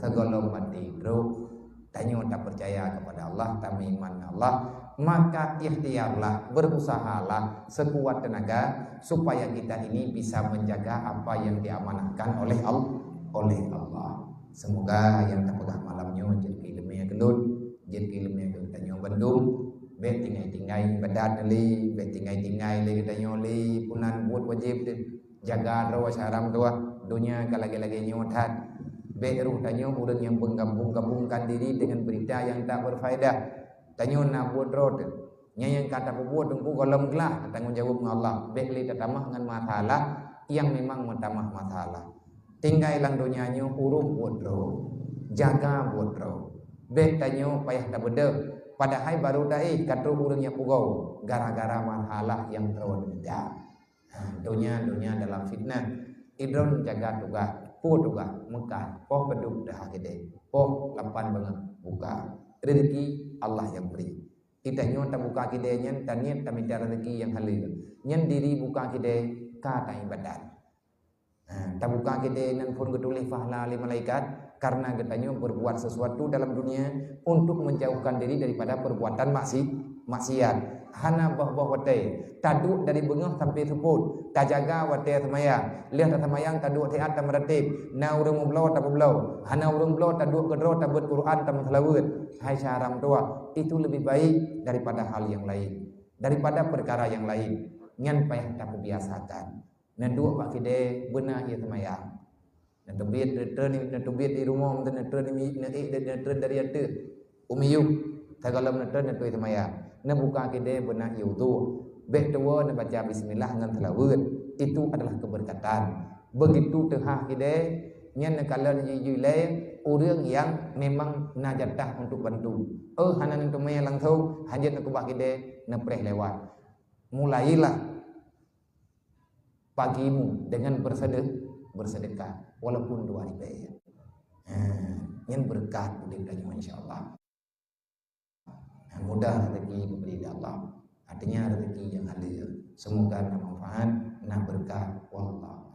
segala mati bro. Tanya tak percaya kepada Allah, tak iman Allah, maka ikhtiarlah, berusahalah sekuat tenaga supaya kita ini bisa menjaga apa yang diamanahkan oleh Allah. Semoga yang tak pegang malamnya jadi ilmunya gelut, jadi ilmunya gelut tanya Bandung, bet tinggai badan li, bet tinggai li tanya li punan buat wajib jaga rawa syaram tua dunia kalagi-lagi nyotat. Beruh tanya orang yang menggabung-gabungkan diri dengan berita yang tak berfaedah. Tanya nak buat road. Yang kata buat tunggu kolam gelah tanggung jawab dengan Allah. Bekli tatamah dengan masalah yang memang mentamah masalah. Tinggal lang dunianya uruh buat road. Jaga buat road. Bek tanya payah tak beda. Padahal baru dai kata orang yang pugau gara-gara masalah yang terwujud. Dunia dalam fitnah. Idron jaga tugas. Juga Mekah, poh beduk dah gede, poh lapan banget buka rezeki Allah yang beri. Kita nyota buka kidenya, taniat kami cara rezeki yang halal. Nyen diri buka kide kata ibadat. Tak buka kide nan pun ketulih pahala li malaikat karena katanya berbuat sesuatu dalam dunia untuk menjauhkan diri daripada perbuatan maksiat. hana bah watai taduk dari bengah sampai seput ta jaga watai semayang lihat ta semayang taduk tiat ta meratib na urang memblau ta memblau hana urang blau taduk kedro ta buat Quran ta selawat hai syaram tua itu lebih baik daripada hal yang lain daripada perkara yang lain ngan payah ta kebiasaan na dua pak kide benar ia semayang na tebit di rumah na tebit dari ada umiyuk tagalam na tebit na semayang na buka kide benar iu tu bek tua na baca bismillah ngan selawat itu adalah keberkatan begitu tehah kide nyan na kala yule orang yang memang najatah untuk bantu hanan untuk maya langsung hajat nak kubah kide na preh lewat mulailah pagimu dengan bersedekah walaupun 2 ribu yang berkat udipnya insyaallah mudah rezeki diberi Allah artinya rezeki yang hadir semoga bermanfaat berkah wallah